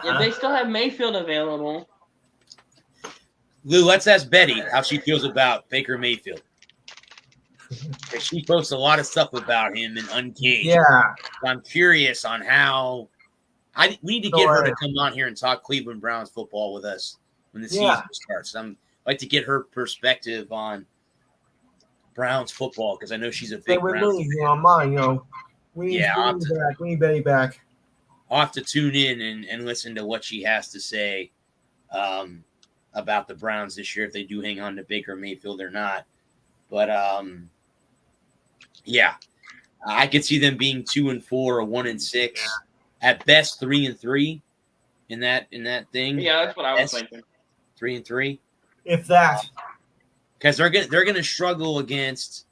If they still have Mayfield available. Lou, let's ask Betty how she feels about Baker Mayfield. She posts a lot of stuff about him in Uncaged. Yeah. I'm curious on how we need to get her to come on here and talk Cleveland Browns football with us when the season starts. I'd like to get her perspective on Browns football because I know she's a big Browns fan. On mine, we need Betty back. I'll have to tune in and listen to what she has to say about the Browns this year, if they do hang on to Baker Mayfield or not. But I could see them being 2-4 or 1-6, at best 3-3 in that thing. Yeah, that's what I was thinking. 3-3, if that, because they're gonna struggle against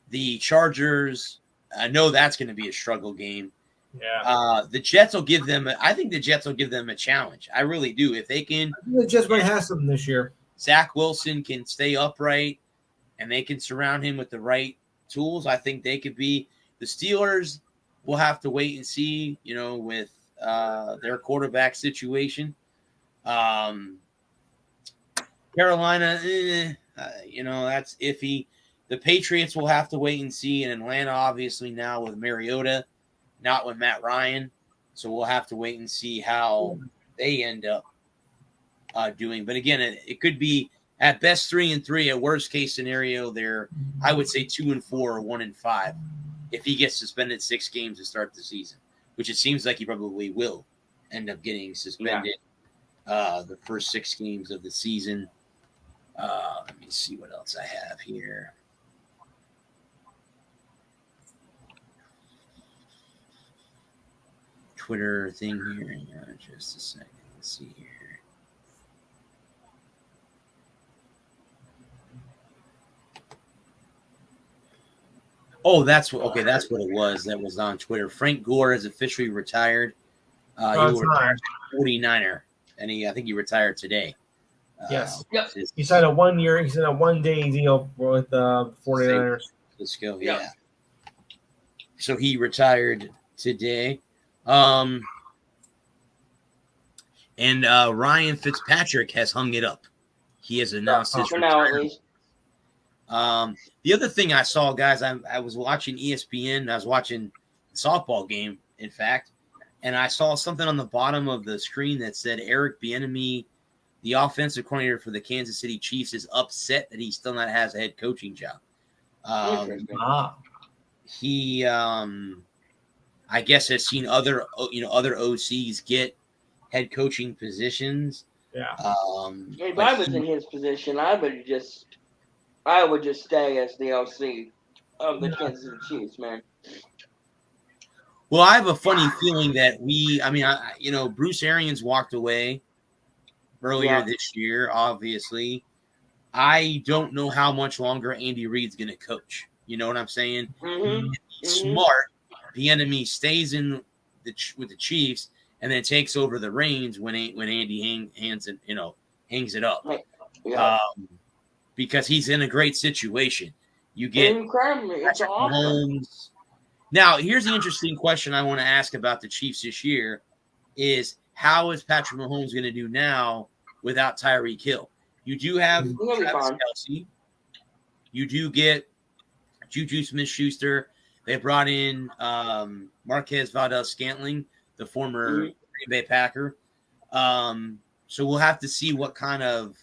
the Chargers. I know that's going to be a struggle game. Yeah. The Jets will give them. I think the Jets will give them a challenge. I really do. If they can, I think the Jets might have something this year. Zach Wilson can stay upright, and they can surround him with the right tools. I think they could be. The Steelers will have to wait and see. With their quarterback situation. Carolina, that's iffy. The Patriots will have to wait and see, and Atlanta, obviously, now with Mariota, not with Matt Ryan. So we'll have to wait and see how they end up doing. But again, it could be at best 3-3. At worst case scenario, they're, I would say, 2-4 or 1-5 if he gets suspended 6 games to start the season, which it seems like he probably will end up getting suspended the first 6 games of the season. Let me see what else I have here. Twitter thing here. Hang on just a second. Let's see here. Oh, that's what it was. That was on Twitter. Frank Gore has officially retired. He was a 49er, and I think he retired today. Yes. Yep. He signed a 1 year. He signed a 1-day deal with 49ers. Let's go. Yeah. So he retired today. And Ryan Fitzpatrick has hung it up. He has announced his retirement. The other thing I saw, guys, I was watching ESPN. I was watching the softball game, in fact, and I saw something on the bottom of the screen that said Eric Bieniemy, the offensive coordinator for the Kansas City Chiefs, is upset that he still not has a head coaching job. He, I guess, has seen other OCs get head coaching positions. Yeah. If I was in his position, I would just stay as the OC of the Kansas City Chiefs, man. Well, I have a funny feeling that Bruce Arians walked away earlier this year, obviously. I don't know how much longer Andy Reid's going to coach. You know what I'm saying? Mm-hmm. He's smart. Bieniemy stays with the Chiefs and then takes over the reins when Andy hangs it up. Yeah. Because he's in a great situation. You get Patrick Mahomes. Now, here's the interesting question I want to ask about the Chiefs this year is how is Patrick Mahomes going to do now without Tyreek Hill? You do have Travis Kelce. You do get Juju Smith-Schuster. They brought in Marquez Valdes-Scantling, the former Green Bay Packer. So we'll have to see what kind of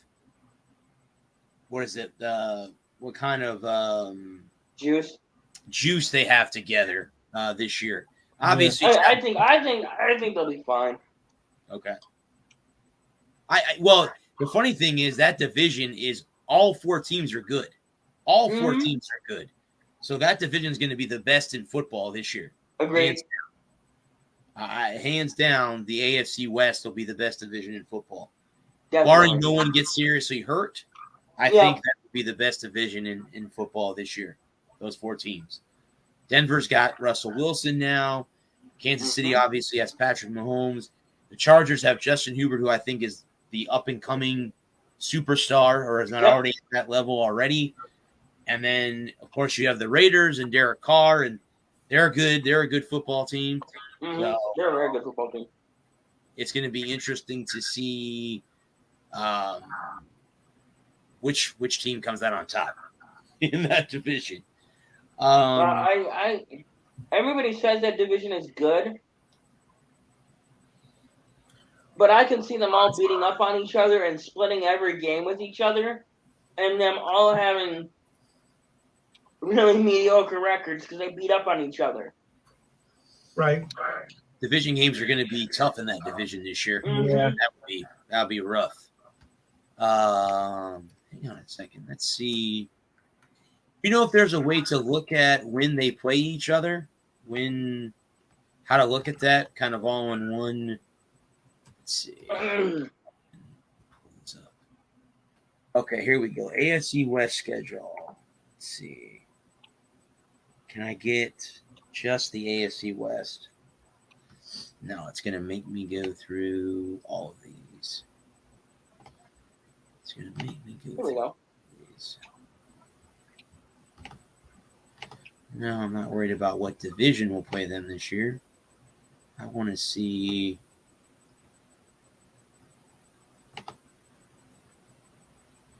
juice they have together this year. Obviously, I think they'll be fine. Okay. Well, the funny thing is that division is all 4 teams are good. All 4 teams are good. So that division is going to be the best in football this year. Agreed. Hands down, the AFC West will be the best division in football. Definitely. Barring no one gets seriously hurt, I think that would be the best division in football this year. Those 4 teams. Denver's got Russell Wilson now. Kansas City obviously has Patrick Mahomes. The Chargers have Justin Herbert, who I think is the up-and-coming superstar or is not already at that level already. And then, of course, you have the Raiders and Derek Carr, and they're good. They're a good football team. So, they're a very good football team. It's going to be interesting to see which team comes out on top in that division. Everybody says that division is good, but I can see them all beating up on each other and splitting every game with each other, and them all having really mediocre records because they beat up on each other. Right. Division games are going to be tough in that division this year. Yeah, that'll be rough. Hang on a second. Let's see. You know if there's a way to look at when they play each other, how to look at that, kind of all in one. Let's see. Okay, here we go. AFC West schedule. Let's see. Can I get just the AFC West? No, it's going to make me go through all of these. It's going to make me go through these. No, I'm not worried about what division will play them this year. I want to see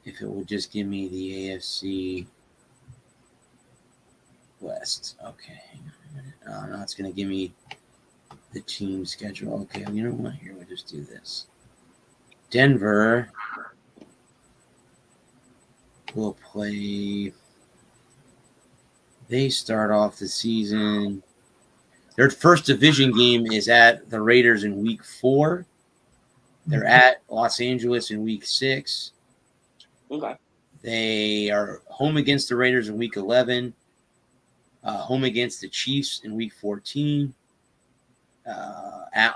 if it will just give me the AFC West. Okay, hang on a minute. No, it's going to give me the team schedule. Okay, you know what? Here, we'll just do this. Denver will play. They start off the season. Their first division game is at the Raiders in week 4. They're at Los Angeles in week 6. Okay. They are home against the Raiders in week 11. Home against the Chiefs in week 14.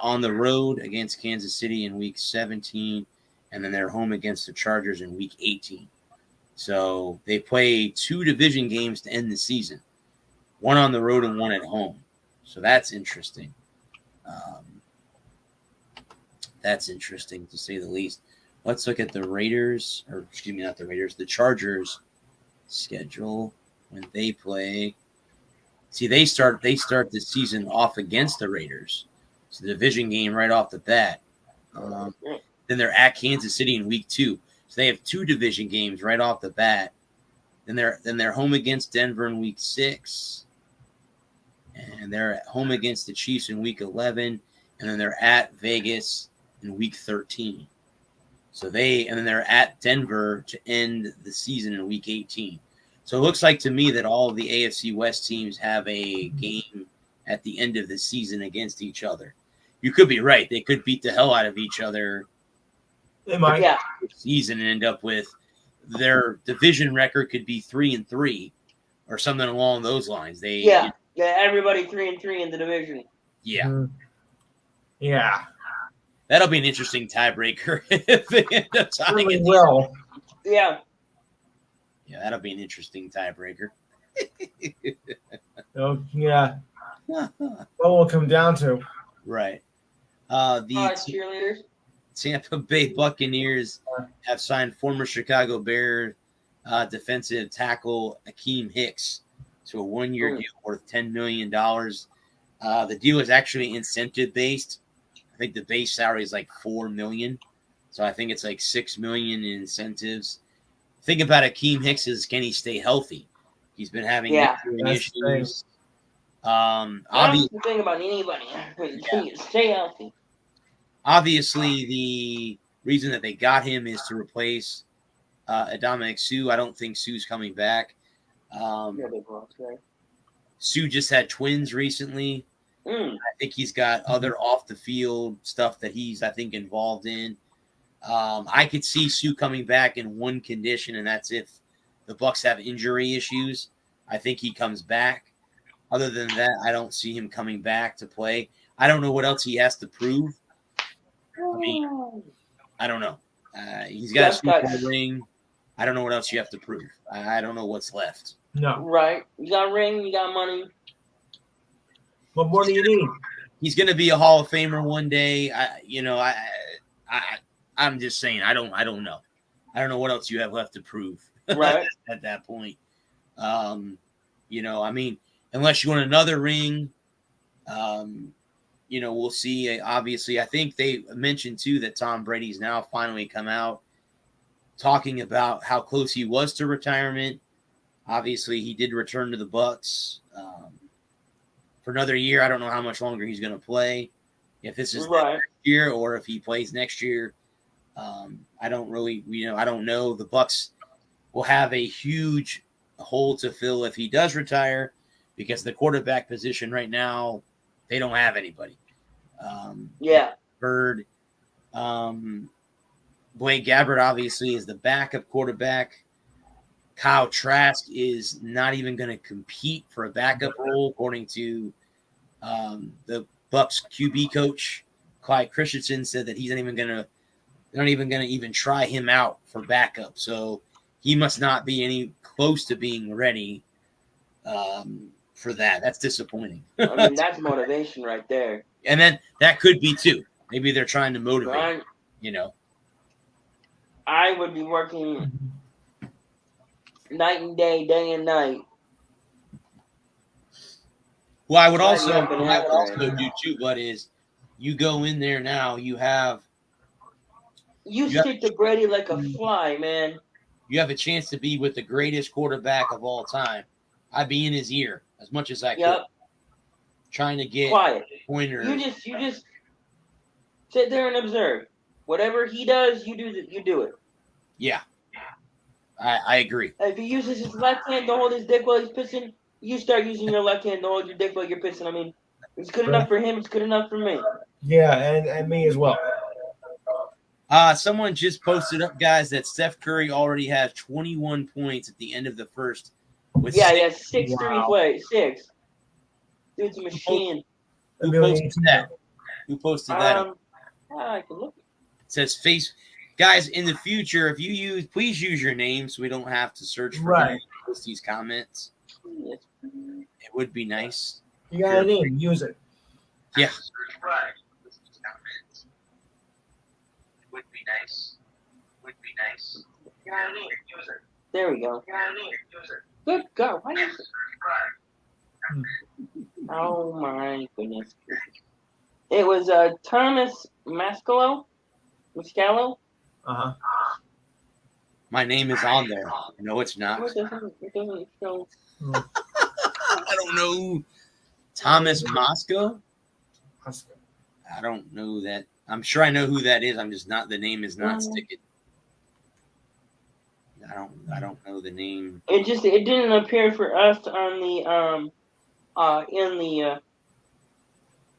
On the road against Kansas City in week 17. And then they're home against the Chargers in week 18. So they play 2 division games to end the season. One on the road and one at home. So that's interesting. That's interesting to say the least. Let's look at the Raiders, or excuse me, not the Raiders, the Chargers schedule when they play. See, they start the season off against the Raiders. It's a division game right off the bat. Then they're at Kansas City in week 2. So they have 2 division games right off the bat. Then they're home against Denver in week 6. And they're at home against the Chiefs in week 11. And then they're at Vegas in week 13. So then they're at Denver to end the season in week 18. So it looks like to me that all of the AFC West teams have a game at the end of the season against each other. You could be right. They could beat the hell out of each other. They might. Yeah. Season and end up with their division record could be 3-3 or something along those lines. Yeah, everybody 3-3 in the division. Yeah. Mm-hmm. Yeah. That'll be an interesting tiebreaker if they end up tying it. Well. Yeah. Yeah, that'll be an interesting tiebreaker. Oh, yeah. What will it come down to? Right. Cheerleaders. Tampa Bay Buccaneers have signed former Chicago Bear defensive tackle Akeem Hicks to a 1-year deal worth $10 million. The deal is actually incentive-based. I think the base salary is like $4 million. So I think it's like $6 million in incentives. Think about Akeem Hicks is, can he stay healthy? He's been having issues. Obviously, the thing about anybody. Can you stay healthy? Obviously, the reason that they got him is to replace Dominic Sue. I don't think Sue's coming back. Sue just had twins recently. I think he's got other off-the-field stuff that he's, I think, involved in. I could see Sue coming back in one condition, and that's if the Bucs have injury issues. I think he comes back. Other than that, I don't see him coming back to play. I don't know what else he has to prove. I mean, I don't know. He's got a Super Bowl ring. I don't know what else you have to prove. I don't know what's left. No. Right. You got a ring. You got money. What more do you need? He's going to be a Hall of Famer one day. I'm just saying. I don't know. I don't know what else you have left to prove. Right. At that point. I mean, unless you want another ring, we'll see. Obviously, I think they mentioned too that Tom Brady's now finally come out talking about how close he was to retirement. Obviously, he did return to the Bucks for another year. I don't know how much longer he's going to play. If this is Right. next year or if he plays next year, I don't really, I don't know. The Bucks will have a huge hole to fill if he does retire, because the quarterback position right now, they don't have anybody. Bird, Blake Gabbert obviously is the backup quarterback. Kyle Trask is not even going to compete for a backup role, according to the Bucks QB coach. Clyde Christensen said that they're not even going to even try him out for backup. So he must not be any close to being ready for that. That's disappointing. I mean, that's motivation right there. And then that could be too. Maybe they're trying to motivate. Right. I would be working night and day, day and night. Well, I would also do too, but is you go in there now, you stick to Brady like a fly, man. You have a chance to be with the greatest quarterback of all time. I'd be in his ear as much as I could. Trying to get quiet. Pointer. You just sit there and observe. Whatever he does, you do it. Yeah. I agree. If he uses his left hand to hold his dick while he's pissing, you start using your left hand to hold your dick while you're pissing. I mean, it's good enough for him. It's good enough for me. Yeah, and me as well. Someone just posted up, guys, that Steph Curry already has 21 points at the end of the first. He has 6 3-play. 6. Dude's a machine. Who posted that? I can look. It says guys, in the future, if you please use your name so we don't have to search for these comments. Yes. It would be nice. You got a name, use it. Yeah. Would be nice. There we go. Good God. Why is it? Oh my goodness. It was Thomas Mascalo. Uh-huh. My name is on there. No, it's not. It doesn't show. I don't know. Thomas Moscow? I don't know that. I'm sure I know who that is. I'm just not. The name is not sticking. I don't know the name. It didn't appear for us on the on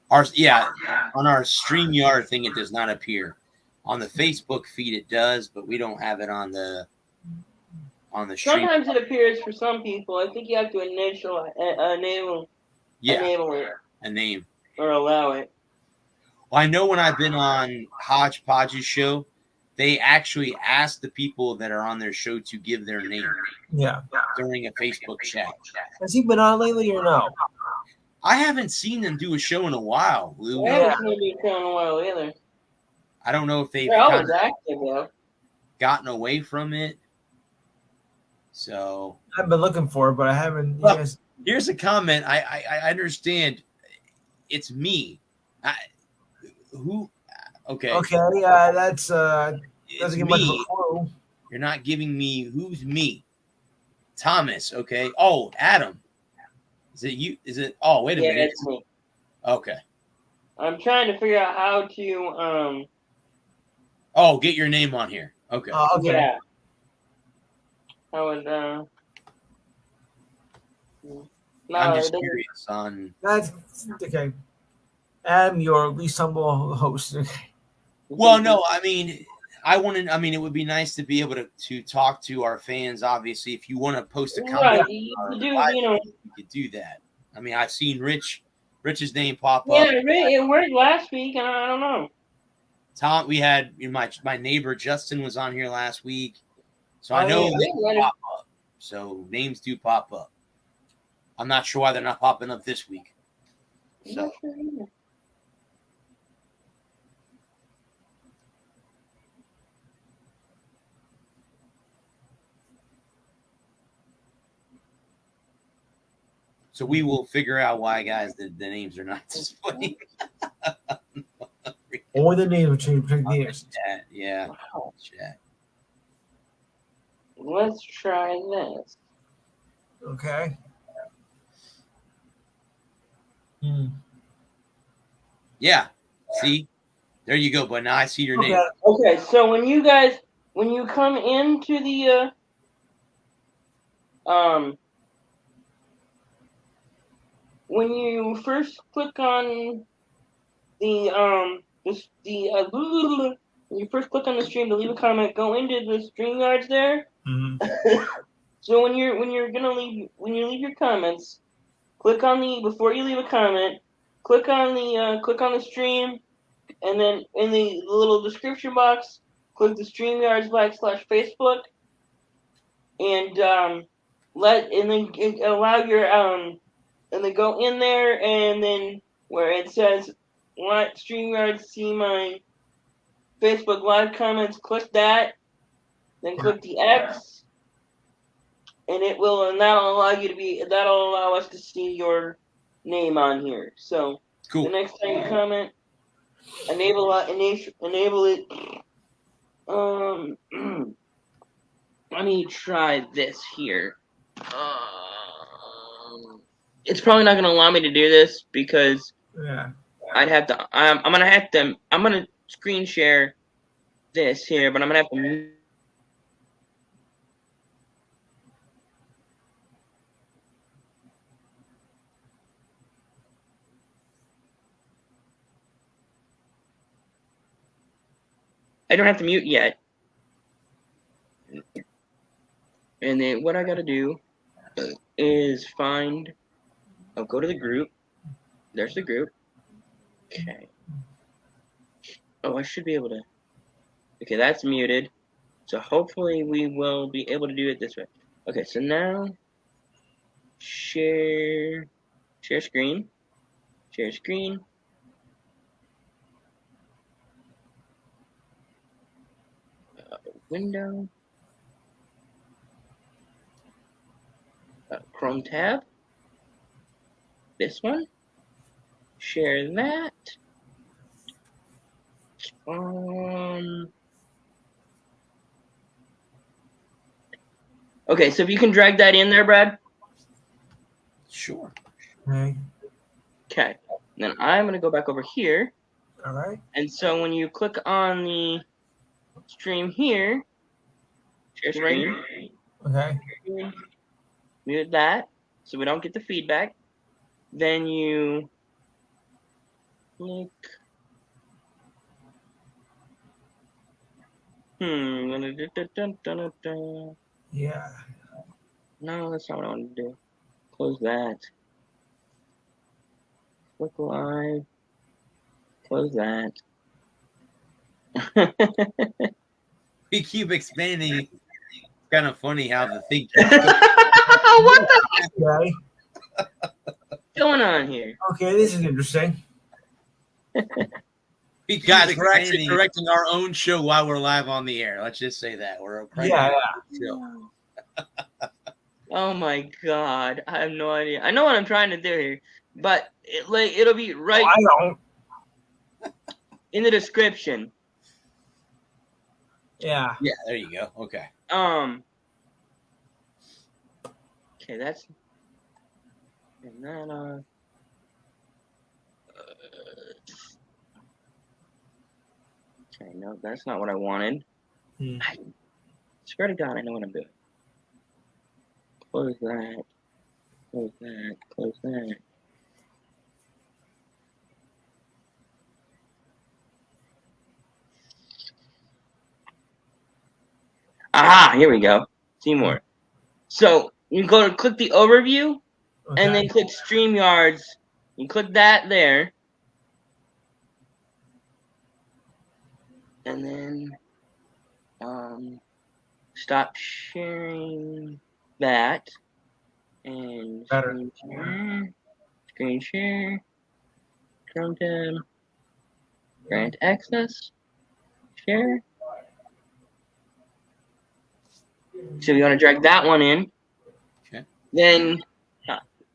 our StreamYard thing. It does not appear. On the Facebook feed it does, but we don't have it on the stream. Sometimes it appears for some people. I think you have to enable it. A name. Or allow it. Well, I know when I've been on Hodgepodge's show, they actually ask the people that are on their show to give their name. Yeah. During a Facebook chat. Has he been on lately or no? I haven't seen them do a show in a while, Lou. I haven't seen them do a show in a while either. I don't know if they've gotten away from it. So I've been looking for it, but I haven't. Well, here's a comment. I understand. It's me. Okay. Okay. That's doesn't give much of a clue. You're not giving me who's me. Thomas. Okay. Oh, Adam. Is it you? Is it? Oh, wait a minute. Yeah, it's me. Okay. I'm trying to figure out how to Oh, get your name on here. Okay. Okay. Yeah. I would no, I'm just curious on. That's okay. I'm your least humble host. Well, no, I mean, it would be nice to be able to talk to our fans. Obviously, if you want to post a comment, right. You could do that. I mean, I've seen Rich's name pop up. Yeah, it worked last week, and I don't know. Tom, we had my neighbor Justin was on here last week, so I know they pop up. So names do pop up. I'm not sure why they're not popping up this week. So. So we will figure out why, guys, the names are not displaying. Or the names are changed. Yeah. Chat. let's try this. Okay. Yeah. See? There you go, but now I see your name. Okay, so when you come into the when you first click on the when you first click on the stream to leave a comment, go into the StreamYards there. So when you leave your comments, click on before you leave a comment, click on the stream, and then in the little description box, click the StreamYards /Facebook, and allow your and then go in there, and then where it says let StreamYard see my Facebook Live comments, click that, then click the X, and that'll allow us to see your name on here. So cool. The next time you comment, enable it. Let me try this here. It's probably not going to allow me to do this because I'd have to. I'm gonna screen share this here, but I'm gonna have to. I don't have to mute yet. And then what I gotta do is go to the group. There's the group. Okay. Oh, I should be able to. Okay, that's muted. So hopefully we will be able to do it this way. Okay, so now share screen. Share screen. Window. Chrome tab. This one. Share that. Okay, so if you can drag that in there, Brad. Sure. Okay. Then I'm gonna go back over here. All right. And so when you click on the stream here, share screen. Okay. Mute that so we don't get the feedback. Then you click. Yeah. No, that's not what I want to do. Close that. Click live. Close that. We keep expanding. It's kind of funny how the thing. What the going on here? Okay, this is interesting. Guys, we're actually correcting our own show while we're live on the air. Let's just say that we're show. Oh my God, I have no idea. I know what I'm trying to do here, but it'll be right. I don't. In the description. Yeah. Yeah, there you go. Okay. Okay, that's. And then okay, no, that's not what I wanted. I swear to God, I know what I'm doing. Close that. Close that. Close that. Aha! Here we go. See more. So you go to click the overview, and then click StreamYards. You click that there, and then stop sharing that, and screen share, Chrome tab, grant access, share. So you want to drag that one in. Okay. Then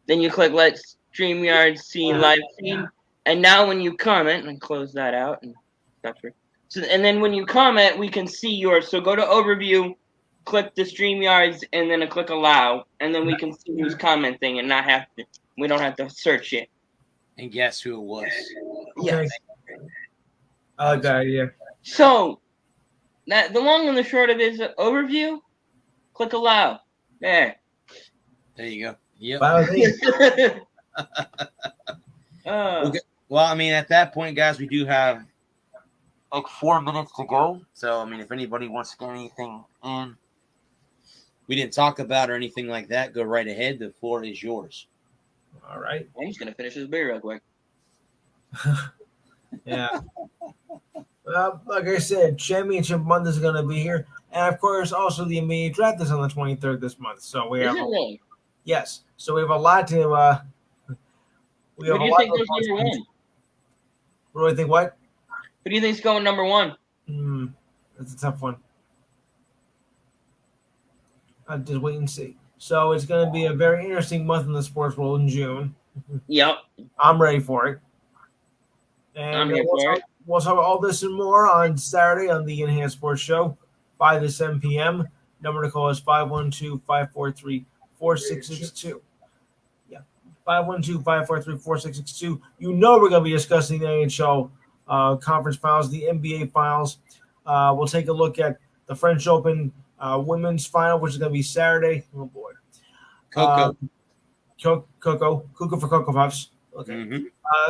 you click let StreamYard see live feed. And now when you comment, and close that out and stop here. So and then when you comment, we can see yours. So go to overview, click the StreamYards and then click allow, and then we can see who's commenting and we don't have to search it. And guess who it was? Okay. I like that idea. So, the long and the short of it is overview. Click allow. There. There you go. Yep. Wow. Okay. Well, I mean, at that point, guys, we do have like 4 minutes to go. So, I mean, if anybody wants to get anything in we didn't talk about or anything like that, go right ahead. The floor is yours. All right. Well, he's going to finish his beer real quick. Yeah. Like I said, Championship Month is going to be here. And, of course, also the NBA Draft is on the 23rd this month. So we have yes. So we have a lot to we have Who do you think goes number one? What do I think what? Who do you think is going number one? That's a tough one. I'll just wait and see. So it's going to be a very interesting month in the sports world in June. Yep. I'm ready for it. And I'm here for it. We'll talk about all this and more on Saturday on the Enhanced Sports Show, 5 to 7 p.m. Number to call is 512-543-4662. Yeah, 512-543-4662. You know we're going to be discussing the NHL conference finals, the NBA finals. We'll take a look at the French Open women's final, which is going to be Saturday. Oh, boy. Coco for Cocoa Puffs. Okay. Mm-hmm.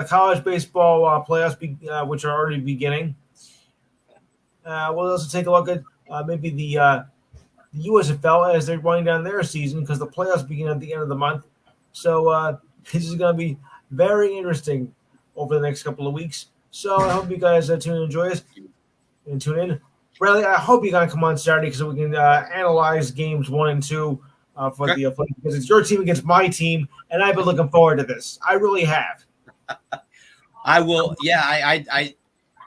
College baseball playoffs, which are already beginning. We'll also take a look at maybe the USFL as they're winding down their season because the playoffs begin at the end of the month. So this is going to be very interesting over the next couple of weeks. So I hope you guys tune and enjoy us and tune in. Bradley, I hope you're going to come on Saturday so we can analyze games 1 and 2 because it's your team against my team, and I've been looking forward to this. I really have. I will. Yeah,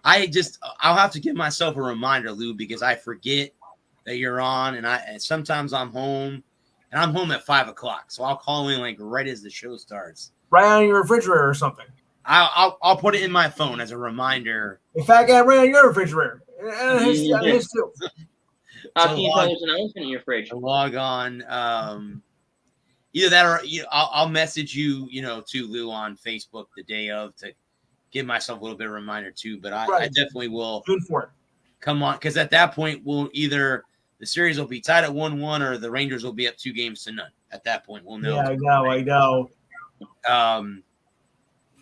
I'll have to give myself a reminder, Lou, because I forget that you're on, and sometimes I'm home, and I'm home at 5:00, so I'll call in like right as the show starts. Right on your refrigerator or something. I'll put it in my phone as a reminder. In fact, I ran on your refrigerator. And his too. How can you tell there's an elephant in your fridge? Log on. Either that or I'll message you, to Lou on Facebook the day of to give myself a little bit of a reminder too. But I definitely will come on because at that point we'll either the series will be tied at 1-1 or the Rangers will be up 2-0. At that point, we'll know. Yeah, I know.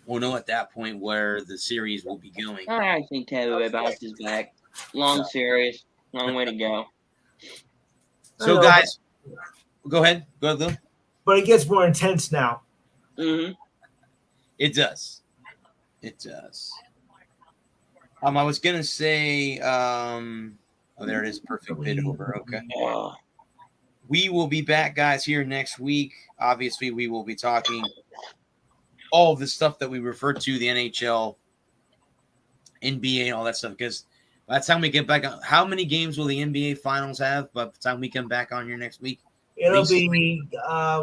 We'll know at that point where the series will be going. I think Tampa Bay bounces back. Long series, long way to go. So, guys, go ahead. Go ahead, Lou. But it gets more intense now. Mm-hmm. It does. It does. I was going to say, there it is. Perfect bid over. Okay. We will be back, guys, here next week. Obviously, we will be talking all of the stuff that we referred to, the NHL, NBA, and all that stuff, because by the time we get back, how many games will the NBA Finals have by the time we come back on here next week? It'll be,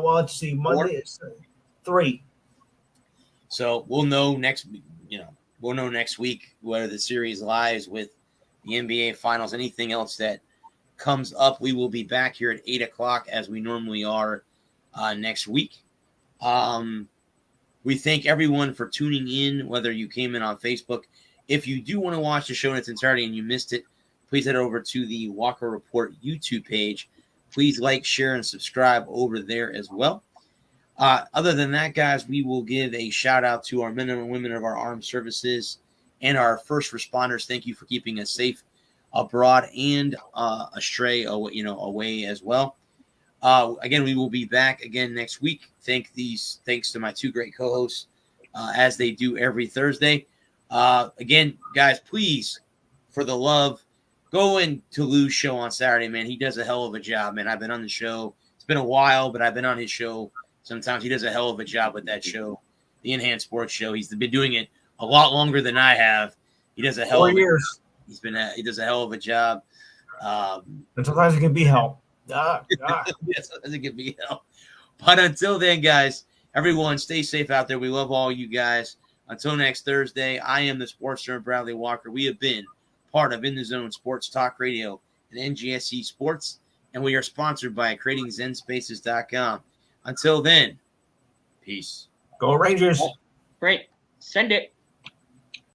let's see, Monday is 3. So we'll know next week where the series lies with the NBA Finals. Anything else that comes up, we will be back here at 8:00 as we normally are next week. We thank everyone for tuning in, whether you came in on Facebook. If you do want to watch the show in its entirety and you missed it, please head over to the Walker Report YouTube page. Please like, share, and subscribe over there as well. Other than that, guys, we will give a shout-out to our men and women of our armed services and our first responders. Thank you for keeping us safe abroad and away as well. Again, we will be back again next week. Thanks to my two great co-hosts, as they do every Thursday. Again, guys, please, for the love, go into Lou's show on Saturday, man. He does a hell of a job, man. I've been on the show. It's been a while, but I've been on his show. Sometimes he does a hell of a job with that show, the Enhanced Sports Show. He's been doing it a lot longer than I have. He does a hell of 4 years. He does a hell of a job. And sometimes it can be hell. Yes, it can be hell. But until then, guys, everyone stay safe out there. We love all you guys. Until next Thursday, I am the sports star Bradley Walker. We have been part of In the Zone Sports Talk Radio and NGSC Sports. and we are sponsored by creatingzenspaces.com. Until then, peace. Go Rangers. Great. Send it.